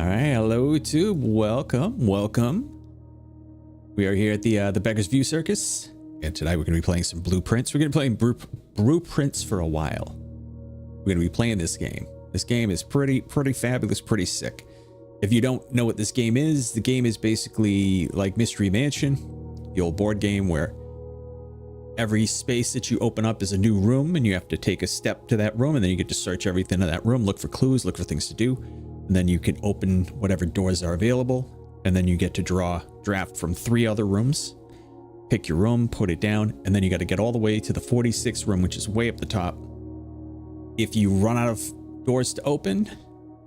All right, hello YouTube. Welcome. We are here at the Beggar's View Circus, and tonight we're going to be playing some blueprints. We're going to be playing blueprints for a while. We're going to be playing this game. This game is pretty fabulous, pretty sick. If you don't know what this game is, the game is basically like Mystery Mansion, the old board game where every space that you open up is a new room, and you have to take a step to that room, and then you get to search everything in that room, look for clues, look for things to do, and then you can open whatever doors are available, and then you get to draft from 3 other rooms, pick your room, put it down, and then you got to get all the way to the 46th room, which is way up the top. If you run out of doors to open,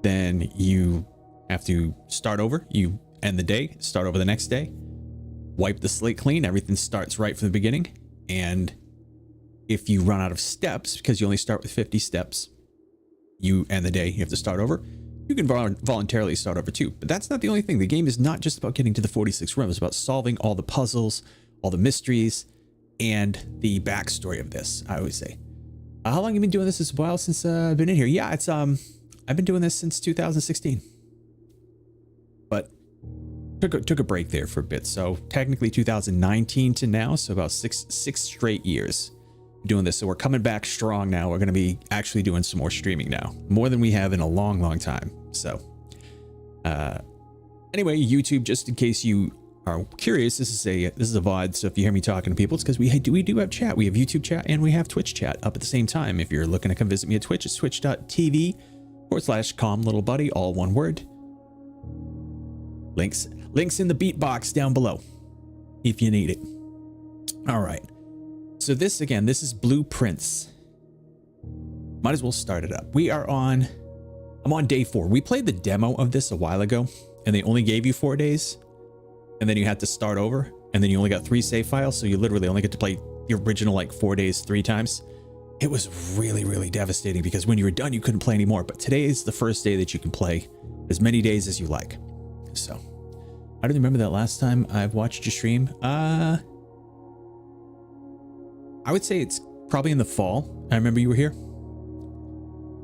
then you have to start over. You end the day, start over the next day, wipe the slate clean, everything starts right from the beginning. And if you run out of steps, because you only start with 50 steps, you end the day, you have to start over. You can voluntarily start over too, but that's not the only thing. The game is not just about getting to the 46th room. It's about solving all the puzzles, all the mysteries, and the backstory of this, I always say. How long have you been doing this? It's a while since I've been in here. Yeah, it's I've been doing this since 2016. But took a break there for a bit. So technically 2019 to now, so about six straight years doing this. So we're coming back strong now. We're going to be actually doing some more streaming now, more than we have in a long time. So anyway, YouTube, just in case you are curious, this is a VOD. So if you hear me talking to people, it's because we do have chat. We have YouTube chat and we have Twitch chat up at the same time. If you're looking to come visit me at Twitch, it's twitch.tv/calmlittlebuddy, all one word. Links in the beat box down below if you need it. All right. So this is blueprints. Might as well start it up. I'm on day 4. We played the demo of this a while ago, and they only gave you 4 days, and then you had to start over, and then you only got 3 save files, so you literally only get to play the original like 4 days 3 times. It was really devastating because when you were done, you couldn't play anymore. But today is the first day that you can play as many days as you like. So I don't remember that last time I've watched your stream. I would say it's probably in the fall. I remember you were here.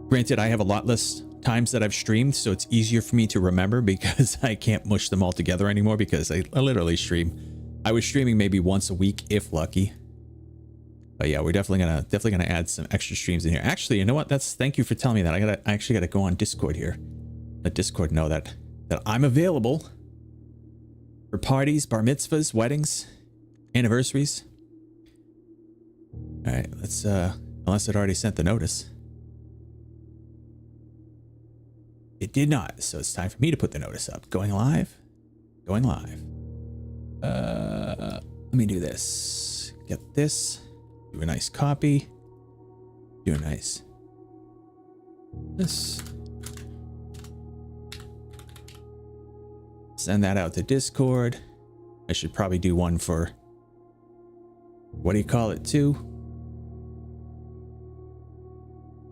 Granted, I have a lot less times that I've streamed, so it's easier for me to remember because I can't mush them all together anymore because I literally stream. I was streaming maybe once a week if lucky. But yeah, we're definitely gonna add some extra streams in here. Actually, you know what? Thank you for telling me that. I actually gotta go on Discord here. Let Discord know that I'm available for parties, bar mitzvahs, weddings, anniversaries. All right, let's unless it already sent the notice. It did not, so it's time for me to put the notice up. Going live. Let me do this. Get this. Do a nice copy. Do a nice this. Send that out to Discord. I should probably do one for, what do you call it, too?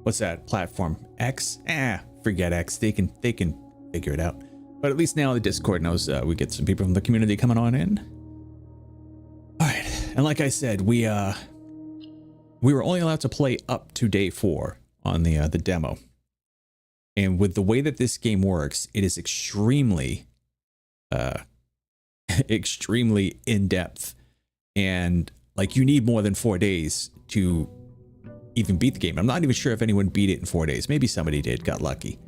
What's that platform? X? Forget X. They can figure it out. But at least now the Discord knows we get some people from the community coming on in. All right, and like I said, we were only allowed to play up to day 4 on the demo. And with the way that this game works, it is extremely in-depth, and like you need more than 4 days to even beat the game. I'm not even sure if anyone beat it in 4 days. Maybe somebody did, got lucky.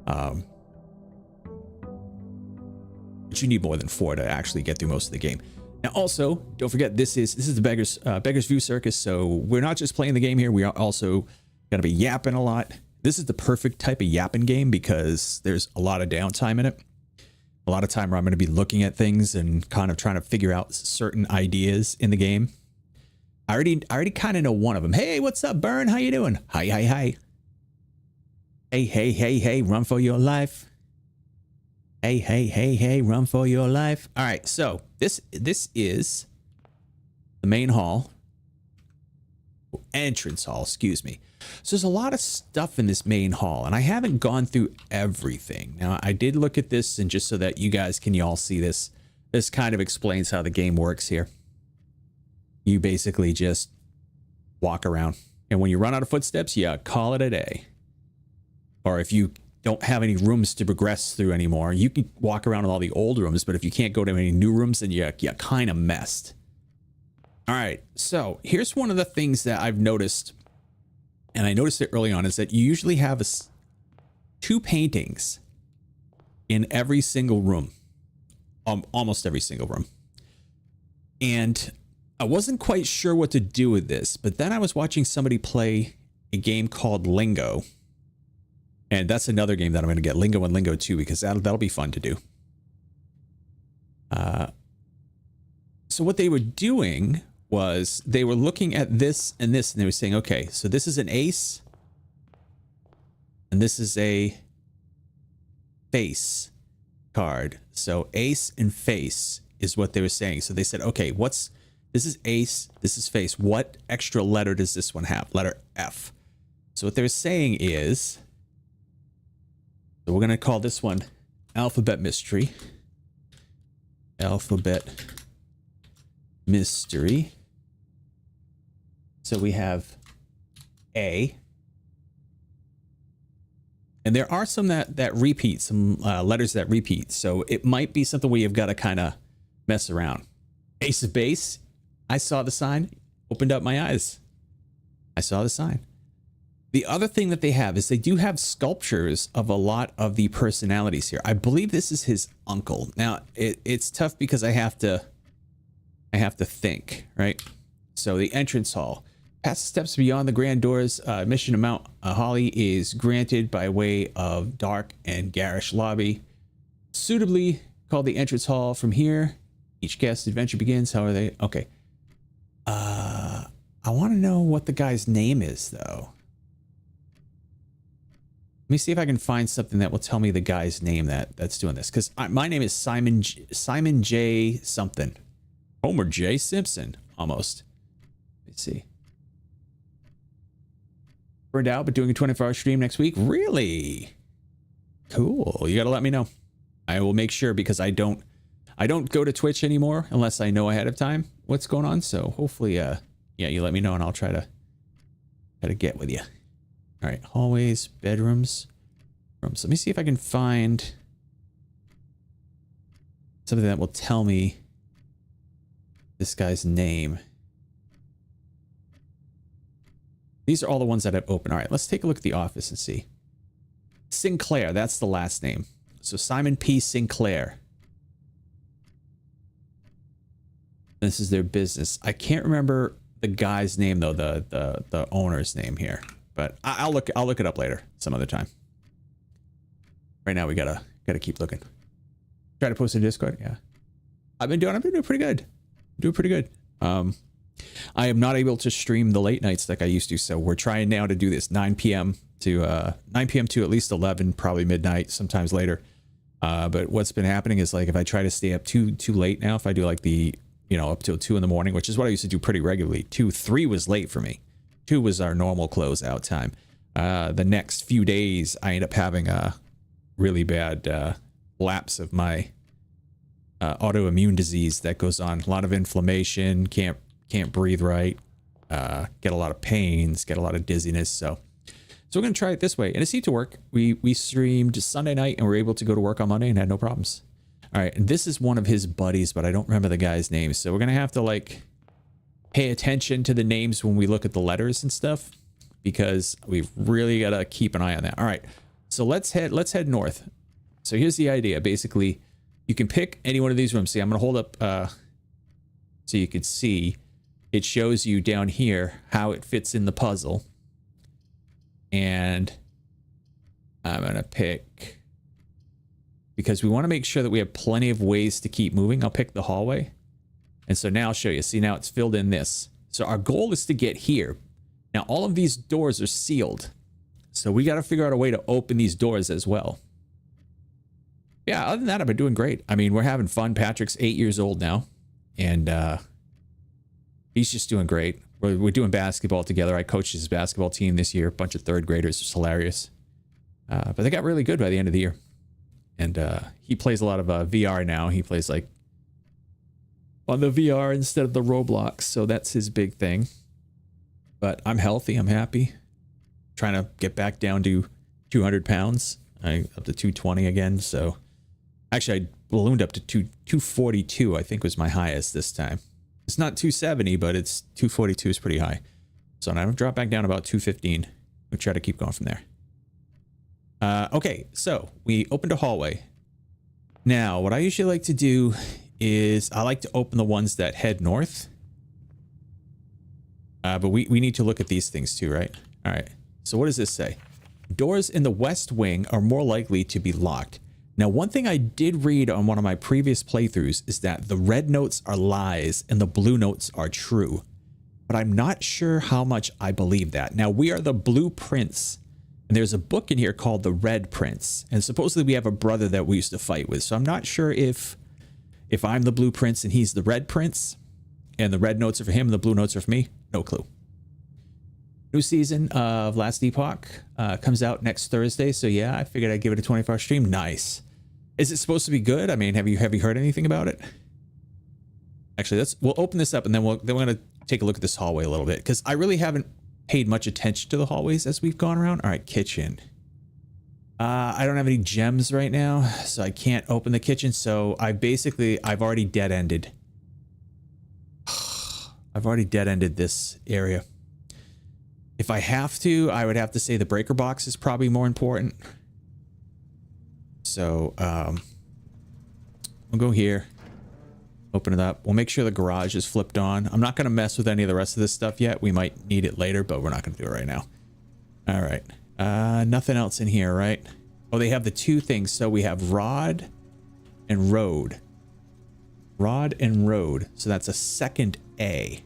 But you need more than 4 to actually get through most of the game. Now also, don't forget, this is the Beggar's View Circus, so we're not just playing the game here, we are also gonna be yapping a lot. This is the perfect type of yapping game because there's a lot of downtime in it. A lot of time where I'm going to be looking at things and kind of trying to figure out certain ideas in the game. I already kind of know one of them. Hey, what's up, Burn? How you doing? Hi. Hey, run for your life. Hey, run for your life. All right, so this is the main hall. Entrance hall, excuse me. So there's a lot of stuff in this main hall, and I haven't gone through everything. Now, I did look at this, and just so that you guys can all see this, this kind of explains how the game works here. You basically just walk around, and when you run out of footsteps, you call it a day. Or if you don't have any rooms to progress through anymore. You can walk around in all the old rooms, but if you can't go to any new rooms, then you're kind of messed. All right, so here's one of the things that I've noticed, and I noticed it early on, is that you usually have two paintings in every single room, almost every single room. And I wasn't quite sure what to do with this, but then I was watching somebody play a game called Lingo. And that's another game that I'm going to get, Lingo and Lingo 2, because that'll be fun to do. So what they were doing was they were looking at this and this, and they were saying, okay, so this is an ace, and this is a face card. So ace and face is what they were saying. So they said, okay, this is ace, this is face. What extra letter does this one have? Letter F. So what they're saying is, so we're going to call this one Alphabet Mystery. Alphabet Mystery. So we have A. And there are some that repeat, some letters that repeat. So it might be something where you've got to kind of mess around. Ace of base. I saw the sign, opened up my eyes. I saw the sign. The other thing that they have is they do have sculptures of a lot of the personalities here. I believe this is his uncle. Now it's tough because I have to think, right? So the entrance hall. Past steps beyond the grand doors, admission to Mount Holly is granted by way of dark and garish lobby. Suitably called the entrance hall. From here, each guest adventure begins. How are they? Okay. I want to know what the guy's name is, though. Let me see if I can find something that will tell me the guy's name that's doing this. Because my name is Simon J. something. Homer J. Simpson, almost. Let's see. Burned out, but doing a 24-hour stream next week. Really? Cool. You got to let me know. I will make sure, because I don't go to Twitch anymore unless I know ahead of time what's going on. So hopefully, yeah, you let me know and I'll try to get with you. All right, hallways, bedrooms, rooms. Let me see if I can find something that will tell me this guy's name. These are all the ones that I've opened. All right, let's take a look at the office and see. Sinclair, that's the last name. So Simon P. Sinclair. This is their business. I can't remember the guy's name though, the owner's name here. But I'll look it up later, some other time. Right now we gotta keep looking. Try to post in Discord. Yeah, I've been doing pretty good. Doing pretty good. I am not able to stream the late nights like I used to, so we're trying now to do this 9 p.m. to at least 11, probably midnight, sometimes later. But what's been happening is, like, if I try to stay up too late now, if I do like the up till 2 in the morning, which is what I used to do pretty regularly. 3 was late for me. 2 was our normal closeout time. The next few days, I end up having a really bad lapse of my autoimmune disease that goes on. A lot of inflammation, can't breathe right, get a lot of pains, get a lot of dizziness. So we're going to try it this way. And it seemed to work. We streamed Sunday night and were able to go to work on Monday and had no problems. All right, and this is one of his buddies, but I don't remember the guy's name. So we're going to have to, like, pay attention to the names when we look at the letters and stuff, because we've really got to keep an eye on that. All right, so let's head north. So here's the idea. Basically, you can pick any one of these rooms. See, I'm going to hold up so you can see. It shows you down here how it fits in the puzzle. And I'm going to pick, because we want to make sure that we have plenty of ways to keep moving. I'll pick the hallway. And so now I'll show you. See, now it's filled in this. So our goal is to get here. Now, all of these doors are sealed. So we got to figure out a way to open these doors as well. Yeah, other than that, I've been doing great. I mean, we're having fun. Patrick's 8 years old now. And he's just doing great. We're doing basketball together. I coached his basketball team this year. A bunch of third graders. It's hilarious. But they got really good by the end of the year. And he plays a lot of VR now. He plays, like, on the VR instead of the Roblox. So that's his big thing. But I'm healthy. I'm happy. Trying to get back down to 200 pounds. Up to 220 again. So actually, I ballooned up to 242. I think was my highest this time. It's not 270, but it's 242 is pretty high. So now I've dropped back down about 215. We'll try to keep going from there. Okay, so we opened a hallway. Now, what I usually like to do is I like to open the ones that head north. But we need to look at these things too, right? All right. So what does this say? Doors in the west wing are more likely to be locked. Now, one thing I did read on one of my previous playthroughs is that the red notes are lies and the blue notes are true. But I'm not sure how much I believe that. Now, we are the Blue Prince. And there's a book in here called The Red Prince. And supposedly we have a brother that we used to fight with. So I'm not sure if I'm the Blue Prince and he's the Red Prince. And the red notes are for him and the blue notes are for me. No clue. New season of Last Epoch comes out next Thursday. So yeah, I figured I'd give it a 24-hour stream. Nice. Is it supposed to be good? I mean, have you heard anything about it? Actually, we'll open this up and then we're going to take a look at this hallway a little bit. Because I really haven't paid much attention to the hallways as we've gone around. All right, kitchen. I don't have any gems right now, so I can't open the kitchen. So I've already dead-ended. I've already dead-ended this area. If I have to, I would have to say the breaker box is probably more important. So we'll go here. Open it up. We'll make sure the garage is flipped on. I'm not going to mess with any of the rest of this stuff yet. We might need it later, but we're not going to do it right now. All right. Nothing else in here, right? Oh, they have the two things. So we have rod and road. Rod and road. So that's a second A.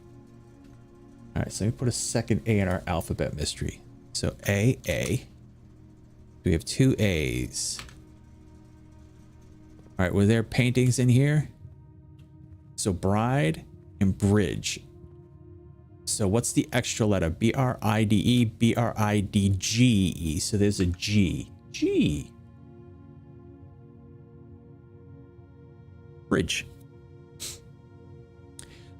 All right. So let me put a second A in our alphabet mystery. So A. We have two A's. All right. Were there paintings in here? So bride and bridge. So what's the extra letter? B-R-I-D-E, B-R-I-D-G-E. So there's a G. G. Bridge.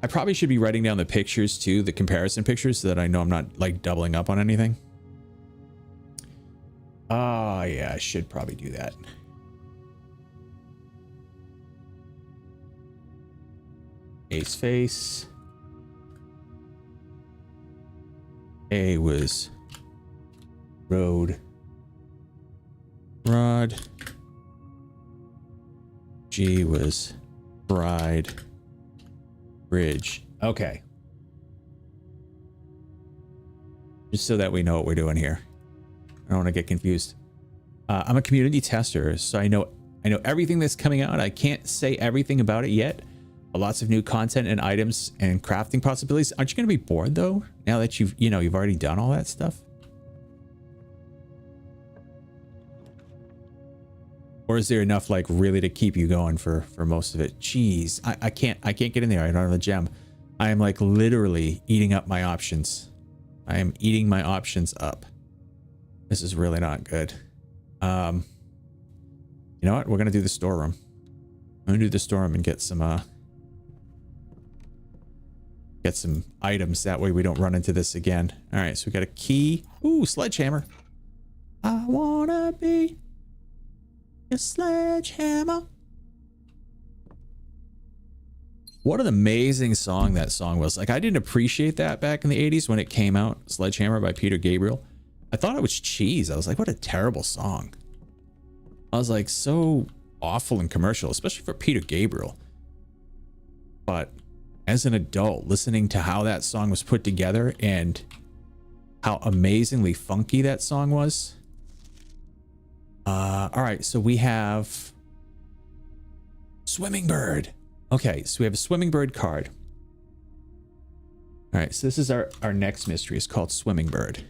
I probably should be writing down the pictures too, the comparison pictures, so that I know I'm not like doubling up on anything. Oh yeah, I should probably do that. Ace face. A was road. Rod. G was bride. Bridge. Okay. Just so that we know what we're doing here. I don't want to get confused. I'm a community tester, so I know everything that's coming out. I can't say everything about it yet. Lots of new content and items and crafting possibilities. Aren't you going to be bored though? Now that you've already done all that stuff? Or is there enough like really to keep you going for most of it? Jeez, I can't get in there. I don't have a gem. I am like literally eating up my options. I am eating my options up. This is really not good. You know what? We're going to do the storeroom. I'm going to do the storeroom and get some items. That way we don't run into this again. All right, so we got a key. Ooh, sledgehammer. I wanna be a sledgehammer. What an amazing song that song was. Like, I didn't appreciate that back in the 80s when it came out. Sledgehammer by Peter Gabriel. I thought it was cheese. I was like, what a terrible song. I was like, so awful and commercial, especially for Peter Gabriel. But as an adult, listening to how that song was put together and how amazingly funky that song was. All right, so we have Swimming Bird. Okay, so we have a Swimming Bird card. All right, so this is our next mystery. It's called Swimming Bird.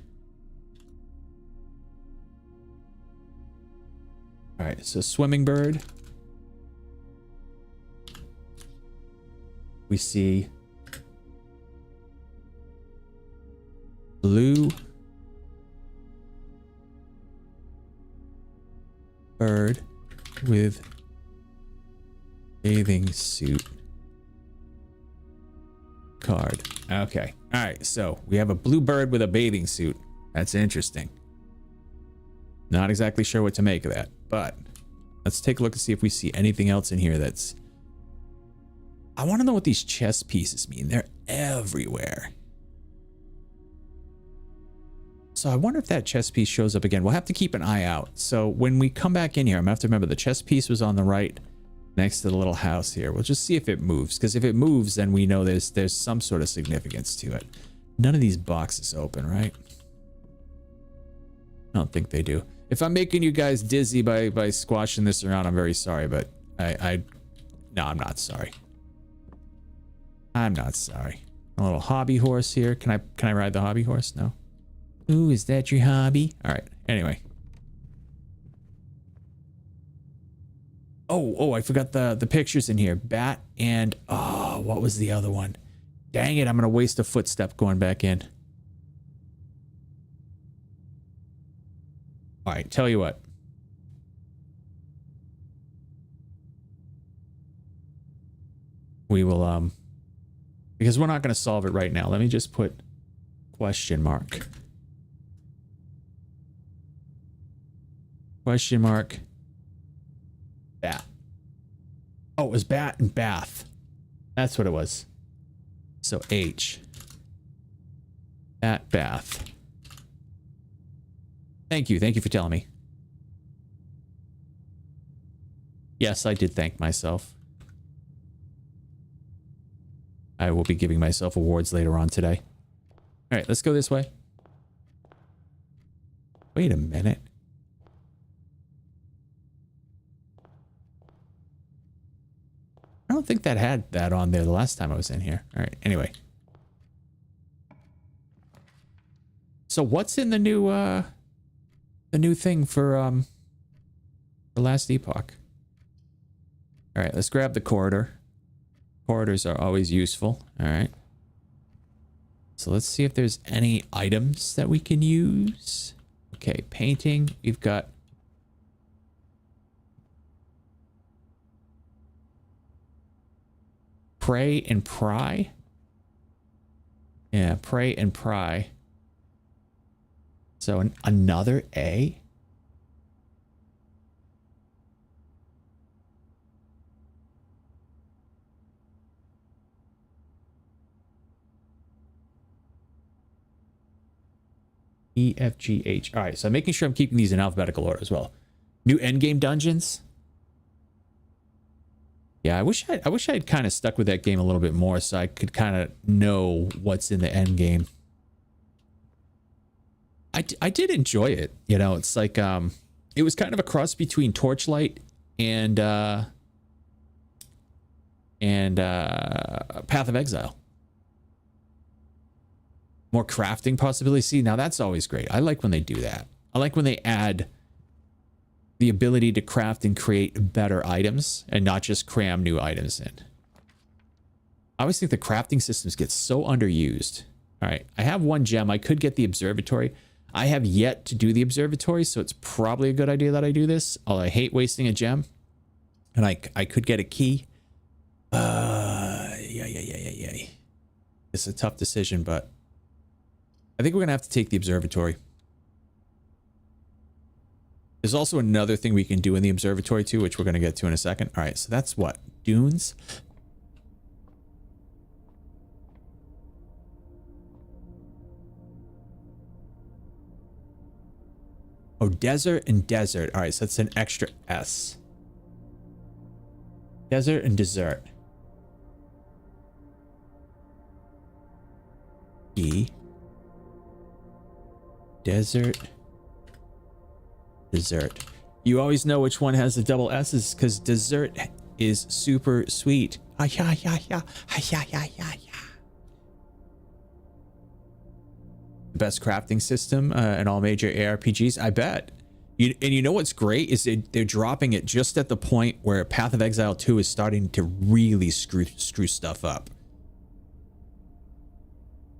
All right, so Swimming Bird. We see blue bird with bathing suit card. Okay. All right. So we have a blue bird with a bathing suit. That's interesting. Not exactly sure what to make of that, but let's take a look and see if we see anything else in here that's... I want to know what these chess pieces mean. They're everywhere. So I wonder if that chess piece shows up again. We'll have to keep an eye out. So when we come back in here, I'm going to have to remember the chess piece was on the right next to the little house here. We'll just see if it moves, because if it moves, then we know there's some sort of significance to it. None of these boxes open, right? I don't think they do. If I'm making you guys dizzy by squashing this around, I'm very sorry, but no, I'm not sorry. I'm not sorry. A little hobby horse here. Can I ride the hobby horse? No. Ooh, is that your hobby? All right. Anyway. Oh, I forgot the pictures in here. Bat and what was the other one? Dang it, I'm gonna waste a footstep going back in. All right, tell you what. We will because we're not gonna solve it right now. Let me just put question mark. Question mark. Bat. Oh, it was bat and bath. That's what it was. So H. Bat, bath. Thank you. Thank you for telling me. Yes, I did thank myself. I will be giving myself awards later on today. All right, let's go this way. Wait a minute. I don't think that had that on there the last time I was in here. All right, anyway. So what's in the new thing for the last epoch? All right, let's grab the corridor. Corridors are always useful. All right. So let's see if there's any items that we can use. Okay, painting. We've got pray and pry. Yeah, pray and pry. So another A. E, F, G, H. All right, so I'm making sure I'm keeping these in alphabetical order as well. New endgame dungeons. Yeah, I wish I had kind of stuck with that game a little bit more so I could kind of know what's in the end game. I did enjoy it. You know, it's like it was kind of a cross between Torchlight and Path of Exile. More crafting possibilities. See, now that's always great. I like when they do that. I like when they add the ability to craft and create better items and not just cram new items in. I always think the crafting systems get so underused. All right, I have one gem. I could get the observatory. I have yet to do the observatory, so it's probably a good idea that I do this. Although I hate wasting a gem. And I could get a key. Yeah. It's a tough decision, but I think we're going to have to take the observatory. There's also another thing we can do in the observatory too, which we're going to get to in a second. All right, so that's what? Dunes? Oh, desert and desert. All right, so that's an extra S. Desert and dessert. E. Desert. Dessert. You always know which one has the double S's because dessert is super sweet. Best crafting system in all major ARPGs, I bet. And you know what's great is they're dropping it just at the point where Path of Exile 2 is starting to really screw stuff up.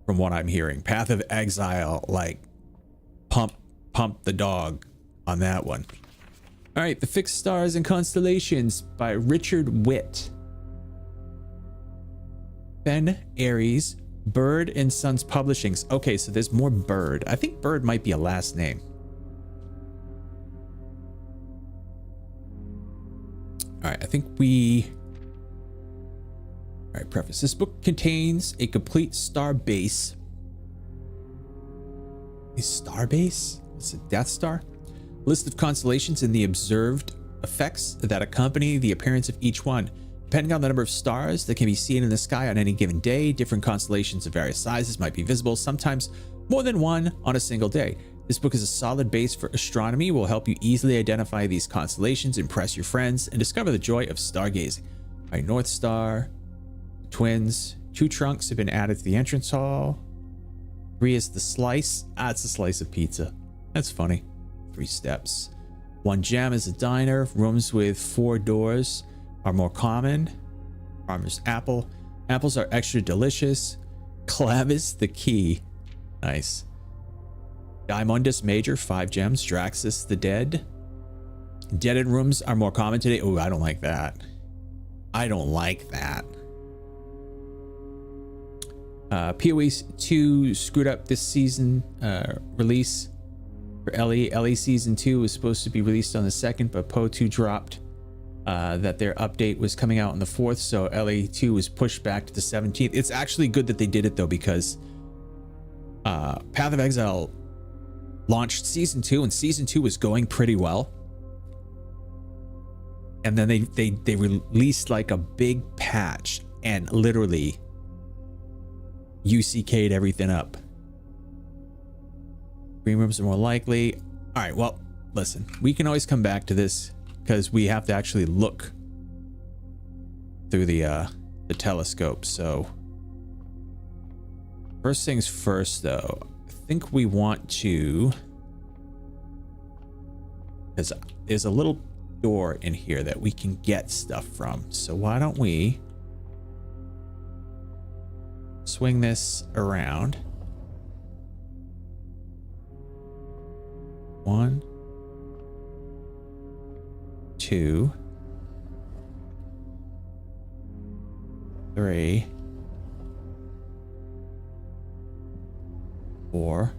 From what I'm hearing, Path of Exile, like pump the dog on that one. All right, The Fixed Stars and Constellations by Richard Witt. Ben Aries, Bird and Sons Publishings. Okay, so there's more Bird. I think Bird might be a last name. All right, I think we... All right, preface. This book contains a complete star base. A star base? It's a Death Star? List of constellations and the observed effects that accompany the appearance of each one. Depending on the number of stars that can be seen in the sky on any given day, different constellations of various sizes might be visible, sometimes more than one on a single day. This book is a solid base for astronomy, will help you easily identify these constellations, impress your friends, and discover the joy of stargazing. All right, North Star, twins, 2 trunks have been added to the entrance hall. 3 is the slice. It's a slice of pizza. That's funny. 3 steps. 1 gem is a diner. Rooms with 4 doors are more common. Farmer's apple. Apples are extra delicious. Clam is the key. Nice. Diamondus Major, 5 gems. Draxus the Dead. Deaded rooms are more common today. Oh, I don't like that. I don't like that. PoE 2 screwed up this season release for LE. LE Season 2 was supposed to be released on the 2nd, but PoE 2 dropped that their update was coming out on the 4th, so LE 2 was pushed back to the 17th. It's actually good that they did it, though, because Path of Exile launched Season 2, and Season 2 was going pretty well. And then they released like a big patch and literally UCK'd everything up. Green rooms are more likely. All right, well, listen, we can always come back to this because we have to actually look through the telescope. So first things first, though, I think we want to, because there's a little door in here that we can get stuff from. So why don't we swing this around? 1, 2, 3, 4.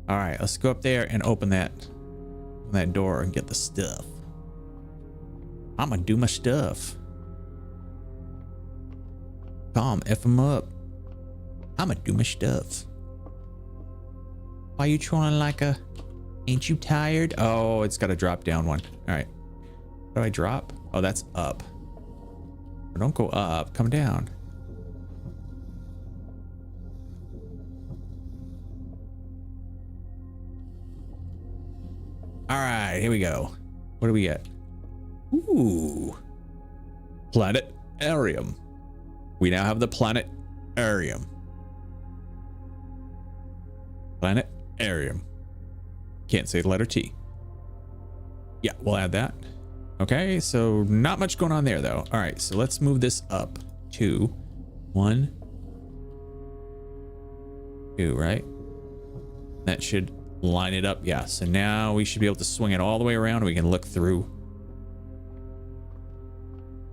All right, let's go up there and open that door and get the stuff. I'm gonna do my stuff. Calm, F them up. I'm gonna do my stuff. Why you trying like a... Ain't you tired? Oh, it's got to drop down one. All right. How do I drop? Oh, that's up. Don't go up. Come down. All right, here we go. What do we get? Ooh. Planetarium. We now have the planetarium. Planetarium. Can't say the letter T. Yeah, we'll add that. Okay, so not much going on there, though. All right, so let's move this up to 1, 2, right? That should line it up. Yeah, so now we should be able to swing it all the way around and we can look through.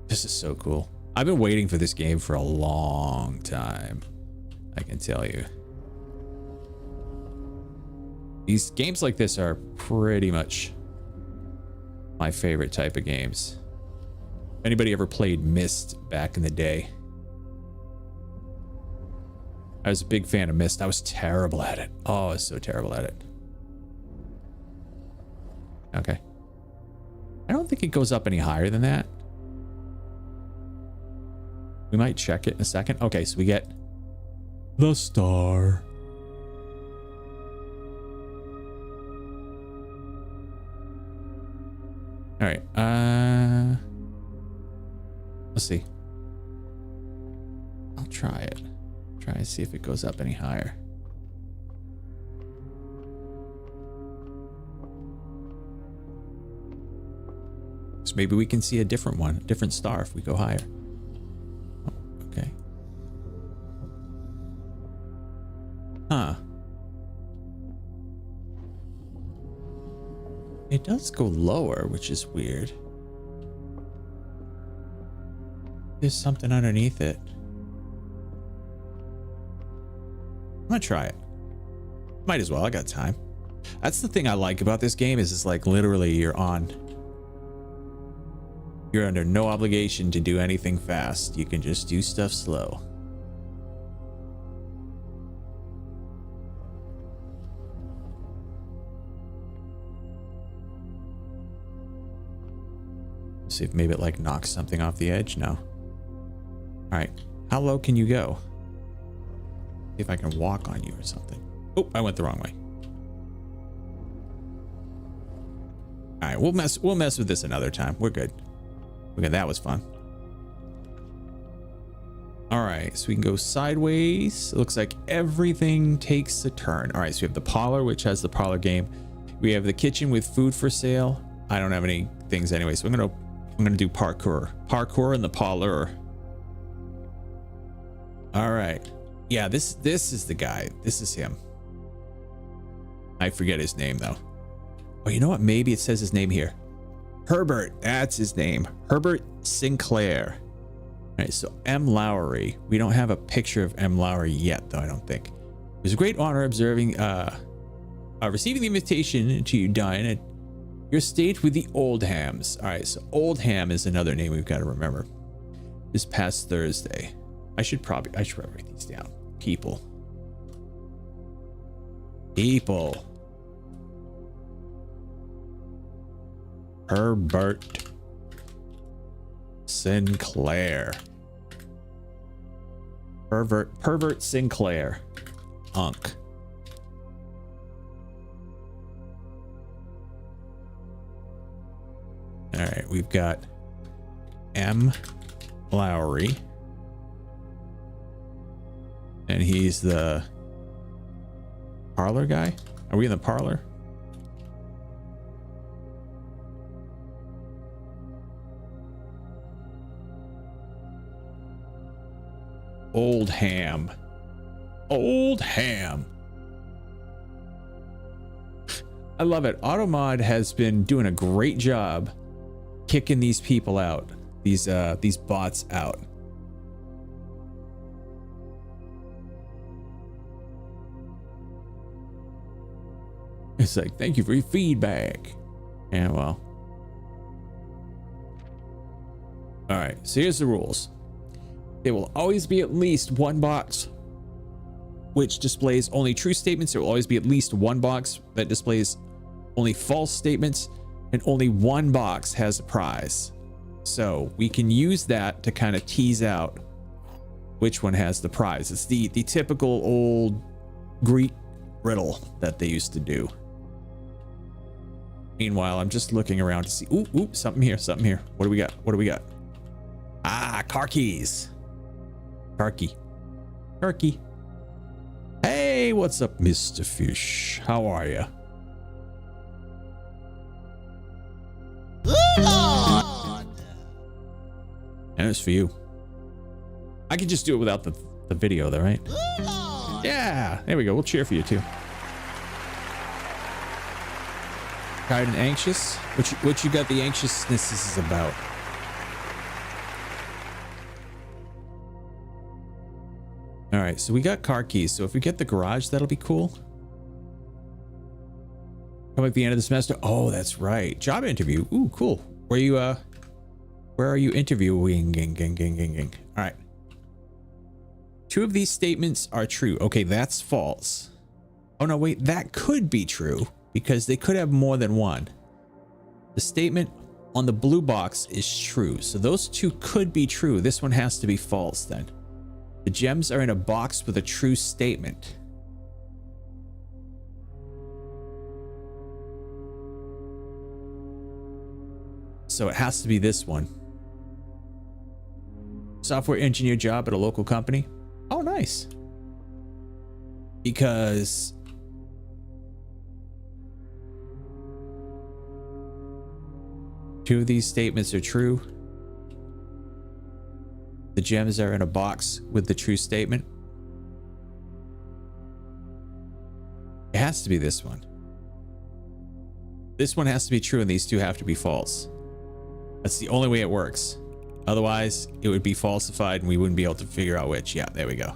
This is so cool. I've been waiting for this game for a long time, I can tell you. These games like this are pretty much my favorite type of games. Anybody ever played Myst back in the day? I was a big fan of Myst. I was terrible at it. Oh, I was so terrible at it. Okay. I don't think it goes up any higher than that. We might check it in a second. Okay, so we get the star. All right, let's see. I'll try it. Try and see if it goes up any higher. So maybe we can see a different one, a different star if we go higher. Oh, okay. Huh. It does go lower, which is weird. There's something underneath it. I'm gonna try it. Might as well, I got time. That's the thing I like about this game is it's like literally you're on You're under no obligation to do anything fast. You can just do stuff slow. See if maybe it like knocks something off the edge. No. All right. How low can you go? See if I can walk on you or something. Oh, I went the wrong way. All right, we'll mess with this another time. We're good. Okay, that was fun. All right, so we can go sideways. It looks like everything takes a turn. All right, so we have the parlor, which has the parlor game. We have the kitchen with food for sale. I don't have any things anyway, so I'm gonna do parkour in the parlor. All right. Yeah, this is the guy. This is him. I forget his name though. Oh, you know what? Maybe it says his name here. Herbert. That's his name. Herbert Sinclair. All right, so M. Lowry. We don't have a picture of M. Lowry yet, though, I don't think. It was a great honor receiving the invitation to dine at your estate with the Oldhams. All right, so Oldham is another name we've got to remember. This past Thursday. I should probably write these down. People. Herbert Sinclair. Pervert Sinclair. Unk. All right, we've got M. Lowry. And he's the parlor guy. Are we in the parlor? Oldham. I love it. Automod has been doing a great job kicking these people out, these bots out. It's like, thank you for your feedback. Yeah, well. All right, so here's the rules. There will always be at least one box which displays only true statements. There will always be at least one box that displays only false statements, and only one box has a prize. So we can use that to kind of tease out which one has the prize. It's the typical old Greek riddle that they used to do. Meanwhile, I'm just looking around to see. Ooh, something here. What do we got? Ah, car keys. Car key. Hey, what's up, Mr. Fish? How are you? And it's for you. I could just do it without the video though, right? Yeah, there we go. We'll cheer for you too. Tired and anxious? What you got the anxiousness is about? All right, so we got car keys. So if we get the garage, that'll be cool. Come at the end of the semester. Oh, that's right. Job interview. Ooh, cool. Where are you interviewing? All right. 2 of these statements are true. Okay, that's false. Oh no, wait, that could be true because they could have more than one. The statement on the blue box is true. So those 2 could be true. This one has to be false then. The gems are in a box with a true statement. So it has to be this one. Software engineer job at a local company. Oh, nice. Because two of these statements are true. The gems are in a box with the true statement. It has to be this one. This one has to be true and these 2 have to be false. That's the only way it works. Otherwise, it would be falsified and we wouldn't be able to figure out which. Yeah, there we go.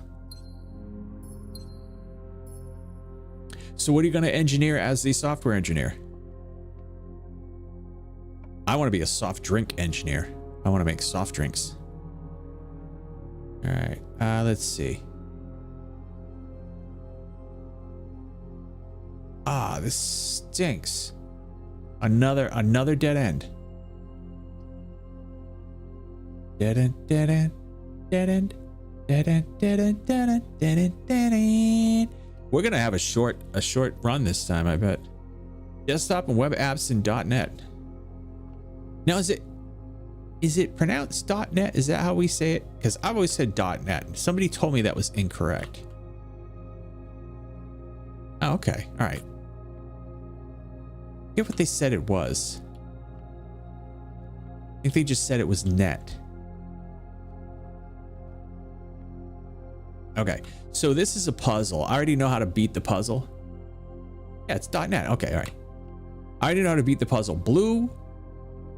So what are you going to engineer as the software engineer? I want to be a soft drink engineer. I want to make soft drinks. All right. Let's see. Ah, this stinks. Another dead end. Dead end, dead end, dead end, dead end, dead end, dead end, dead end, dead end. We're gonna have a short run this time, I bet. Desktop and web apps in .NET. Now is it pronounced .NET? Is that how we say it? Because I've always said .NET. Somebody told me that was incorrect. Oh, okay. All right. I forget what they said it was. I think they just said it was net. Okay. So this is a puzzle. I already know how to beat the puzzle. Yeah, it's .NET. Okay. All right. I already know how to beat the puzzle. Blue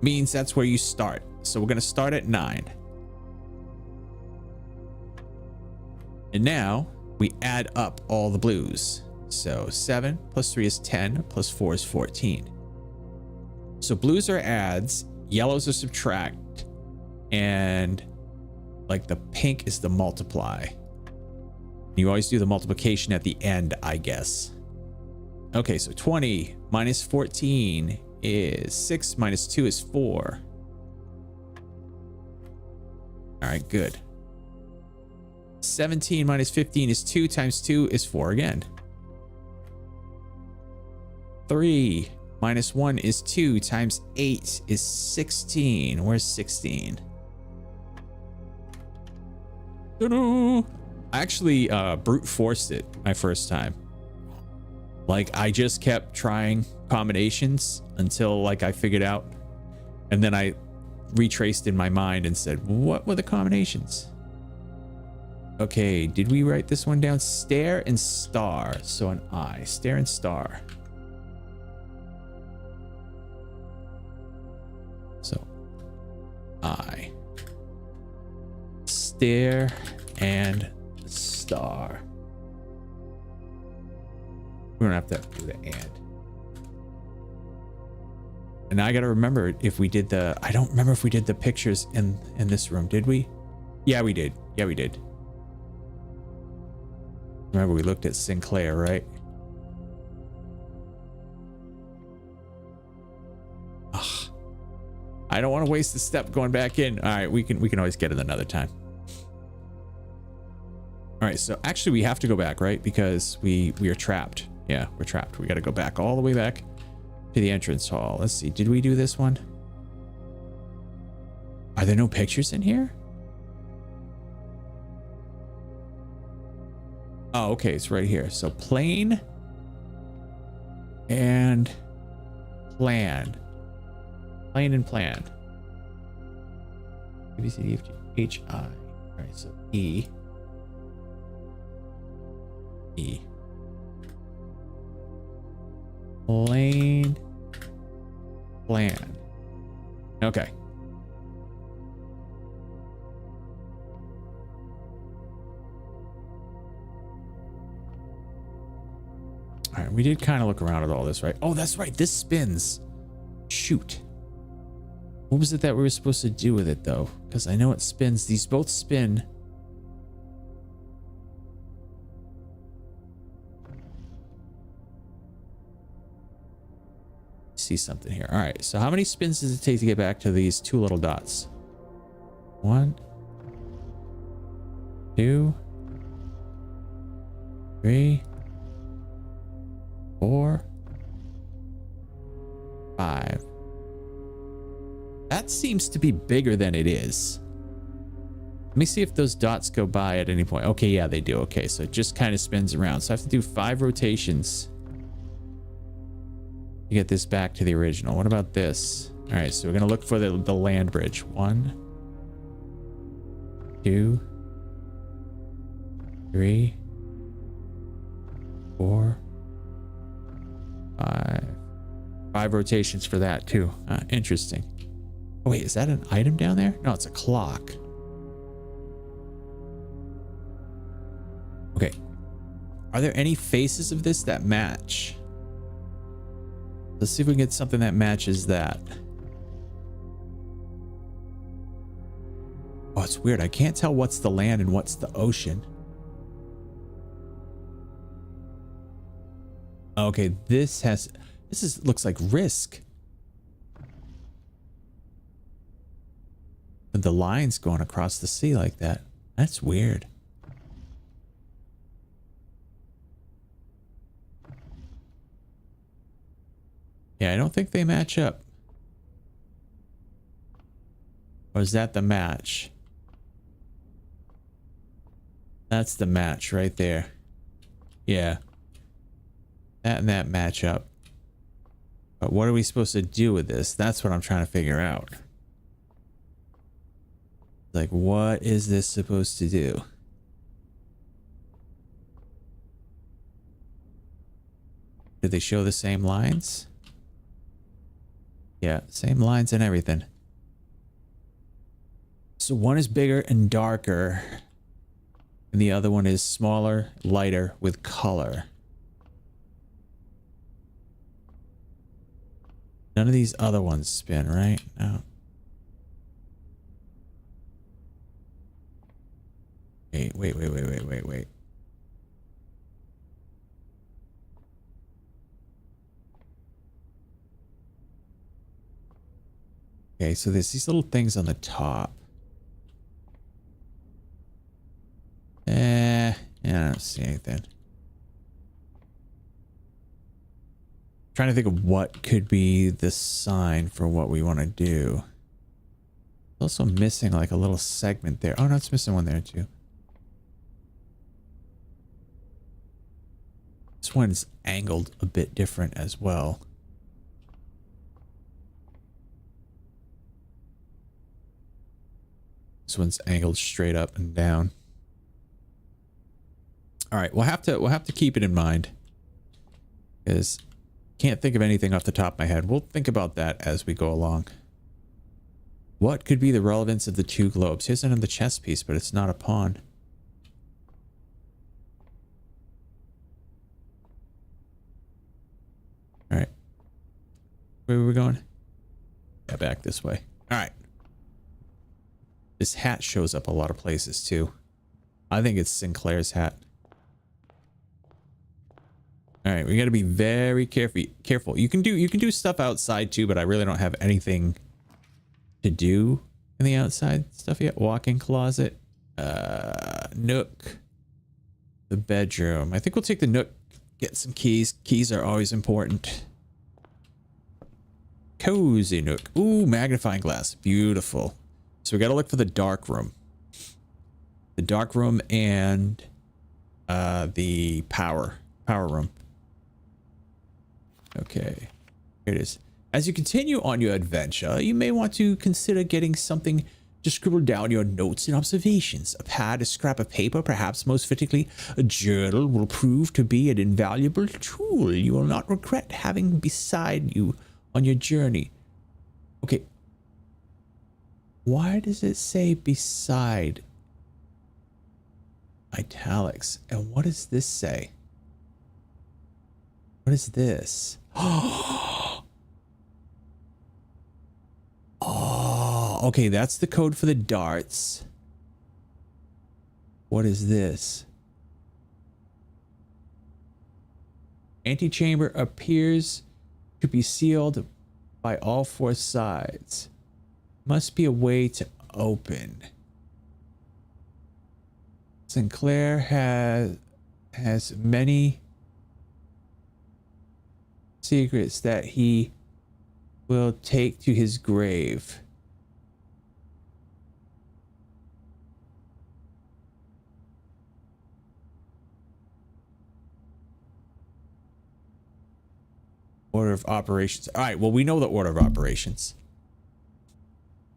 means that's where you start. So we're going to start at 9. And now we add up all the blues. So 7 plus 3 is 10 plus 4 is 14. So blues are adds, yellows are subtract, and like the pink is the multiply. You always do the multiplication at the end, I guess. Okay, so 20 minus 14 is 6 minus 2 is 4. All right, good. 17 minus 15 is 2 times 2 is 4 again. 3 minus 1 is 2 times 8 is 16. Where's 16? I actually brute forced it my first time. Like I just kept trying combinations until like I figured out, and then I retraced in my mind and said, what were the combinations? Okay, did we write this one down? Stare and star. So an I. Stare and star. So I. Stare and star. We don't have to do the and. And I got to remember if we did the, I don't remember if we did the pictures in this room. Did we? Yeah, we did. Yeah, we did. Remember we looked at Sinclair, right? Ugh. I don't want to waste the step going back in. All right, we can always get it another time. All right, so actually we have to go back, right? Because we are trapped. Yeah, we're trapped. We got to go back all the way back to the entrance hall. Let's see. Did we do this one? Are there no pictures in here? Oh, okay. It's right here. So plane and plan. Plane and plan. A, B, C, D, F, G, H, I. All right. So E. E. Plane. Plan. Okay. All right, we did kind of look around at all this, right? Oh, that's right. This spins. Shoot. What was it that we were supposed to do with it, though? Because I know it spins. These both spin. See something here. All right, so how many spins does it take to get back to these two little dots? 1, 2, 3, 4, 5. That seems to be bigger than it is. Let me see if those dots go by at any point. Okay, yeah, they do. Okay, so it just kind of spins around. So I have to do 5 rotations to get this back to the original. What about this? All right, so we're gonna look for the land bridge. 1, 2, 3, 4, 5. 5 rotations for that too. Interesting. Oh wait, is that an item down there? No, it's a clock. Okay. Are there any faces of this that match? Let's see if we can get something that matches that. Oh, it's weird. I can't tell what's the land and what's the ocean. Okay, this looks like Risk. With the lines going across the sea like that. That's weird. Yeah, I don't think they match up. Or is that the match? That's the match right there. Yeah. That and that match up. But what are we supposed to do with this? That's what I'm trying to figure out. Like, what is this supposed to do? Did they show the same lines? Yeah, same lines and everything. So one is bigger and darker, and the other one is smaller, lighter, with color. None of these other ones spin, right? No. Wait. Okay, so there's these little things on the top. Yeah, I don't see anything. Trying to think of what could be the sign for what we want to do. Also missing like a little segment there. Oh no, it's missing one there too. This one's angled a bit different as well. This one's angled straight up and down. All right, we'll have to keep it in mind, because can't think of anything off the top of my head. We'll think about that as we go along. What could be the relevance of the two globes? Here's another chess piece, but it's not a pawn. All right, where were we going? Yeah, back this way. All right. This hat shows up a lot of places too. I think it's Sinclair's hat. All right, we got to be very careful. You can do stuff outside too, but I really don't have anything to do in the outside stuff yet. Walk-in closet, nook, the bedroom. I think we'll take the nook. Get some keys. Keys are always important. Cozy nook. Ooh, magnifying glass. Beautiful. So we got to look for the dark room. The dark room and the power room. Okay, here it is. As you continue on your adventure, you may want to consider getting something to scribble down your notes and observations. A pad, a scrap of paper, perhaps most fittingly, a journal will prove to be an invaluable tool you will not regret having beside you on your journey. Okay. Why does it say beside? Italics. And what does this say? What is this? Oh, okay, that's the code for the darts. What is this? Antechamber appears to be sealed by all four sides. Must be a way to open. Sinclair has many secrets that he will take to his grave. Order of operations. All right, well, we know the order of operations.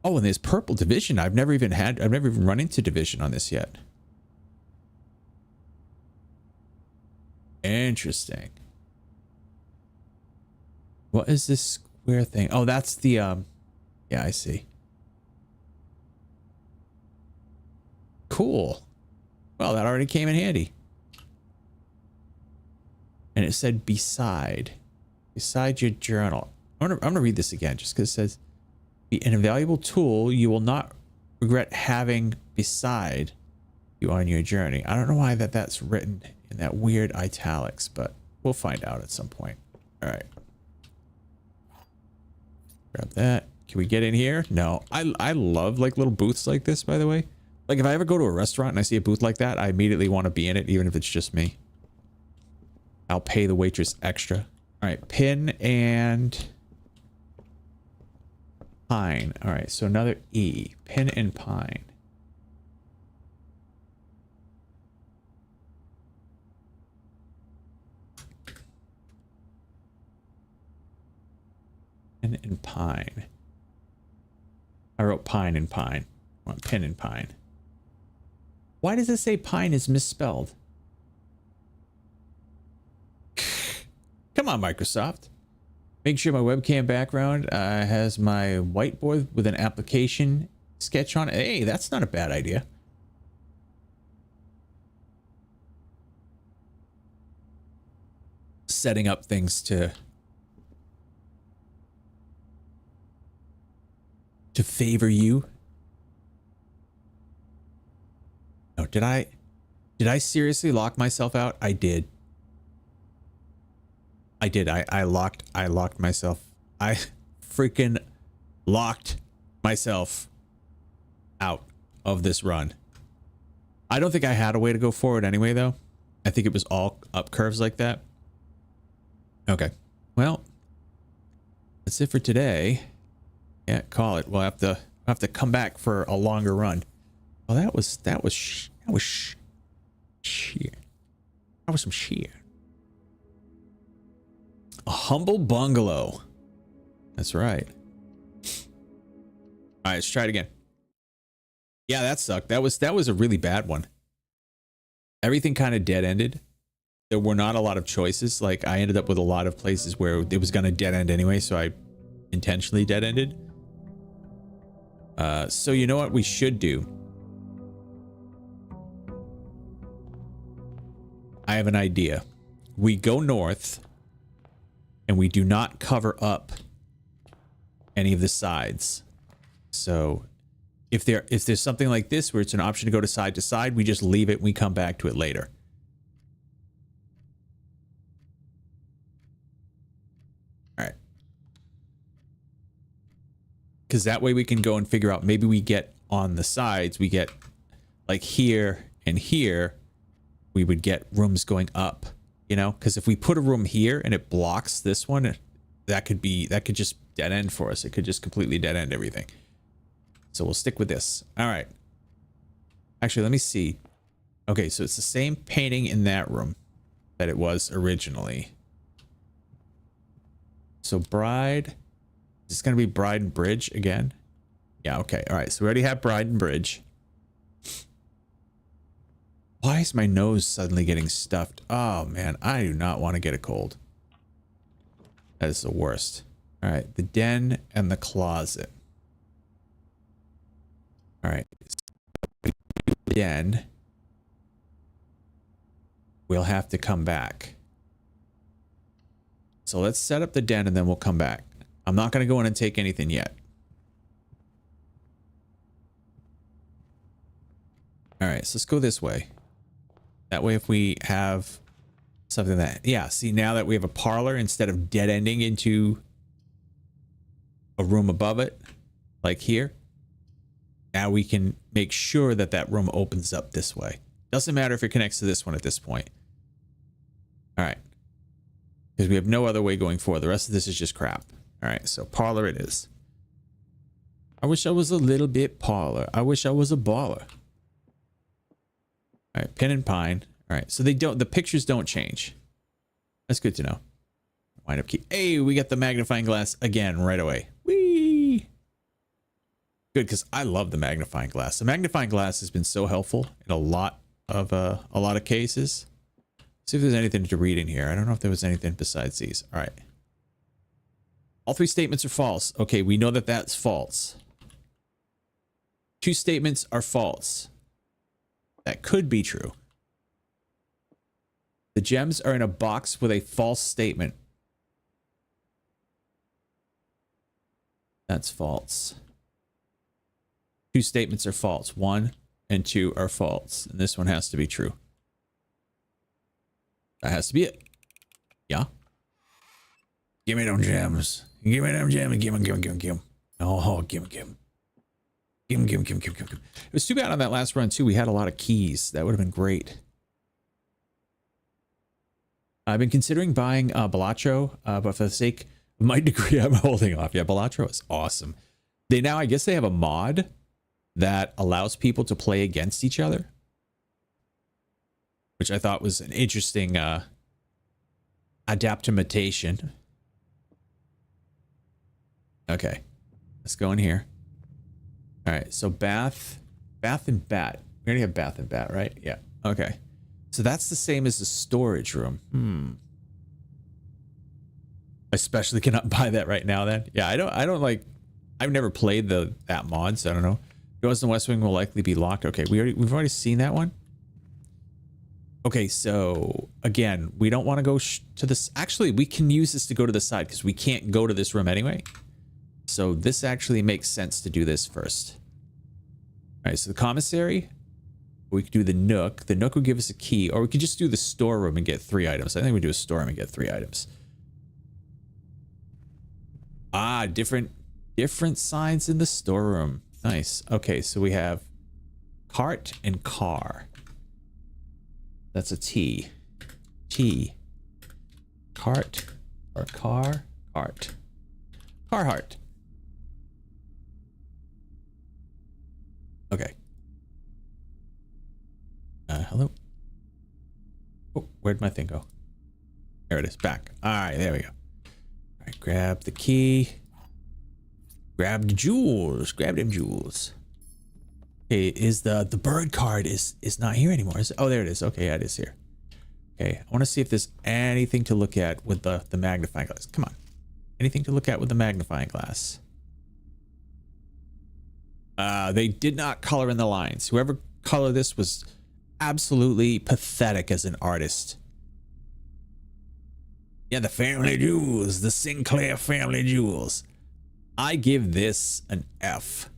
Oh, and there's purple division. I've never even run into division on this yet. Interesting. What is this square thing? Oh, that's the yeah, I see. Cool. Well, that already came in handy. And it said beside your journal. I'm gonna read this again just because it says, be an invaluable tool you will not regret having beside you on your journey. I don't know why that's written in that weird italics, but we'll find out at some point. All right. Grab that. Can we get in here? No. I love like little booths like this, by the way. Like if I ever go to a restaurant and I see a booth like that, I immediately want to be in it, even if it's just me. I'll pay the waitress extra. All right. Pin and pine. All right. So another E. Pin and pine. Pin and pine. I wrote pine and pine. I want pin and pine. Why does it say pine is misspelled? Come on, Microsoft. Make sure my webcam background has my whiteboard with an application sketch on it. Hey, that's not a bad idea. Setting up things to favor you. No, did I seriously lock myself out? I did. I locked myself. I freaking locked myself out of this run. I don't think I had a way to go forward anyway, though. I think it was all up curves like that. Okay. Well, that's it for today. Yeah, call it. We'll have to come back for a longer run. Well, that was sheer. That was some sheer. A humble bungalow. That's right. All right, let's try it again. Yeah, that sucked. That was a really bad one. Everything kind of dead ended. There were not a lot of choices. Like I ended up with a lot of places where it was going to dead end anyway, so I intentionally dead ended. So you know what we should do? I have an idea. We go north and we do not cover up any of the sides. So if there's something like this where it's an option to go to side, we just leave it and we come back to it later. All right. Because that way we can go and figure out, maybe we get on the sides, we get like here and here, we would get rooms going up, you know? Because if we put a room here and it blocks this one, that could just dead end for us. It could just completely dead end everything. So we'll stick with this. All right. Actually, let me see. Okay, so it's the same painting in that room that it was originally. So bride, is this going to be bride and bridge again? Yeah, okay. All right, so we already have bride and bridge. Why is my nose suddenly getting stuffed? Oh, man, I do not want to get a cold. That is the worst. All right, the den and the closet. All right. Den. We'll have to come back. So let's set up the den and then we'll come back. I'm not going to go in and take anything yet. All right, so let's go this way. That way if we have something that, yeah, see now that we have a parlor instead of dead ending into a room above it, like here. Now we can make sure that that room opens up this way. Doesn't matter if it connects to this one at this point. All right. Because we have no other way going forward. The rest of this is just crap. All right, so parlor it is. I wish I was a little bit parlor. I wish I was a baller. All right, pin and pine. All right, so the pictures don't change. That's good to know. Wind up key. Hey, we got the magnifying glass again right away. Whee! Good, because I love the magnifying glass. The magnifying glass has been so helpful in a lot of cases. See if there's anything to read in here. I don't know if there was anything besides these. All right. All three statements are false. Okay, we know that that's false. Two statements are false. That could be true. The gems are in a box with a false statement. That's false. Two statements are false. 1 and 2 are false. And this one has to be true. That has to be it. Yeah. Give me them gems. Give me them gems. Give them, give them, give them, give them. Oh, give them, give them. Give them, give them, give them, give them, give them. It was too bad on that last run, too. We had a lot of keys. That would have been great. I've been considering buying Balatro, but for the sake of my degree, I'm holding off. Yeah, Balatro is awesome. They now, I guess they have a mod that allows people to play against each other, which I thought was an interesting adaptation. Okay, let's go in here. All right, so bath and bat. We already have bath and bat, right? Yeah. Okay. So that's the same as the storage room. I especially cannot buy that right now then. Yeah, I don't like, I've never played that mod, so I don't know. Doors in the West Wing will likely be locked. Okay, we've already seen that one. Okay, so again, we don't want to go to this. Actually, we can use this to go to the side because we can't go to this room anyway. So this actually makes sense to do this first. All right, so the commissary. We could do the Nook. The Nook would give us a key, or we could just do the storeroom and get 3 items. I think we do a storeroom and get 3 items. Ah, different signs in the storeroom. Nice. Okay, so we have cart and car. That's a T. T. Cart or car? Cart. Carhart. Okay. Hello. Oh, where'd my thing go? There it is. Back. All right, there we go. All right, grab the key. Grab the jewels. Grab them jewels. Okay, is the bird card is not here anymore? Oh, there it is. Okay, yeah, it is here. Okay, I want to see if there's anything to look at with the magnifying glass. Come on. Anything to look at with the magnifying glass? They did not color in the lines. Whoever colored this was absolutely pathetic as an artist. Yeah, the family jewels, the Sinclair family jewels. I give this an F.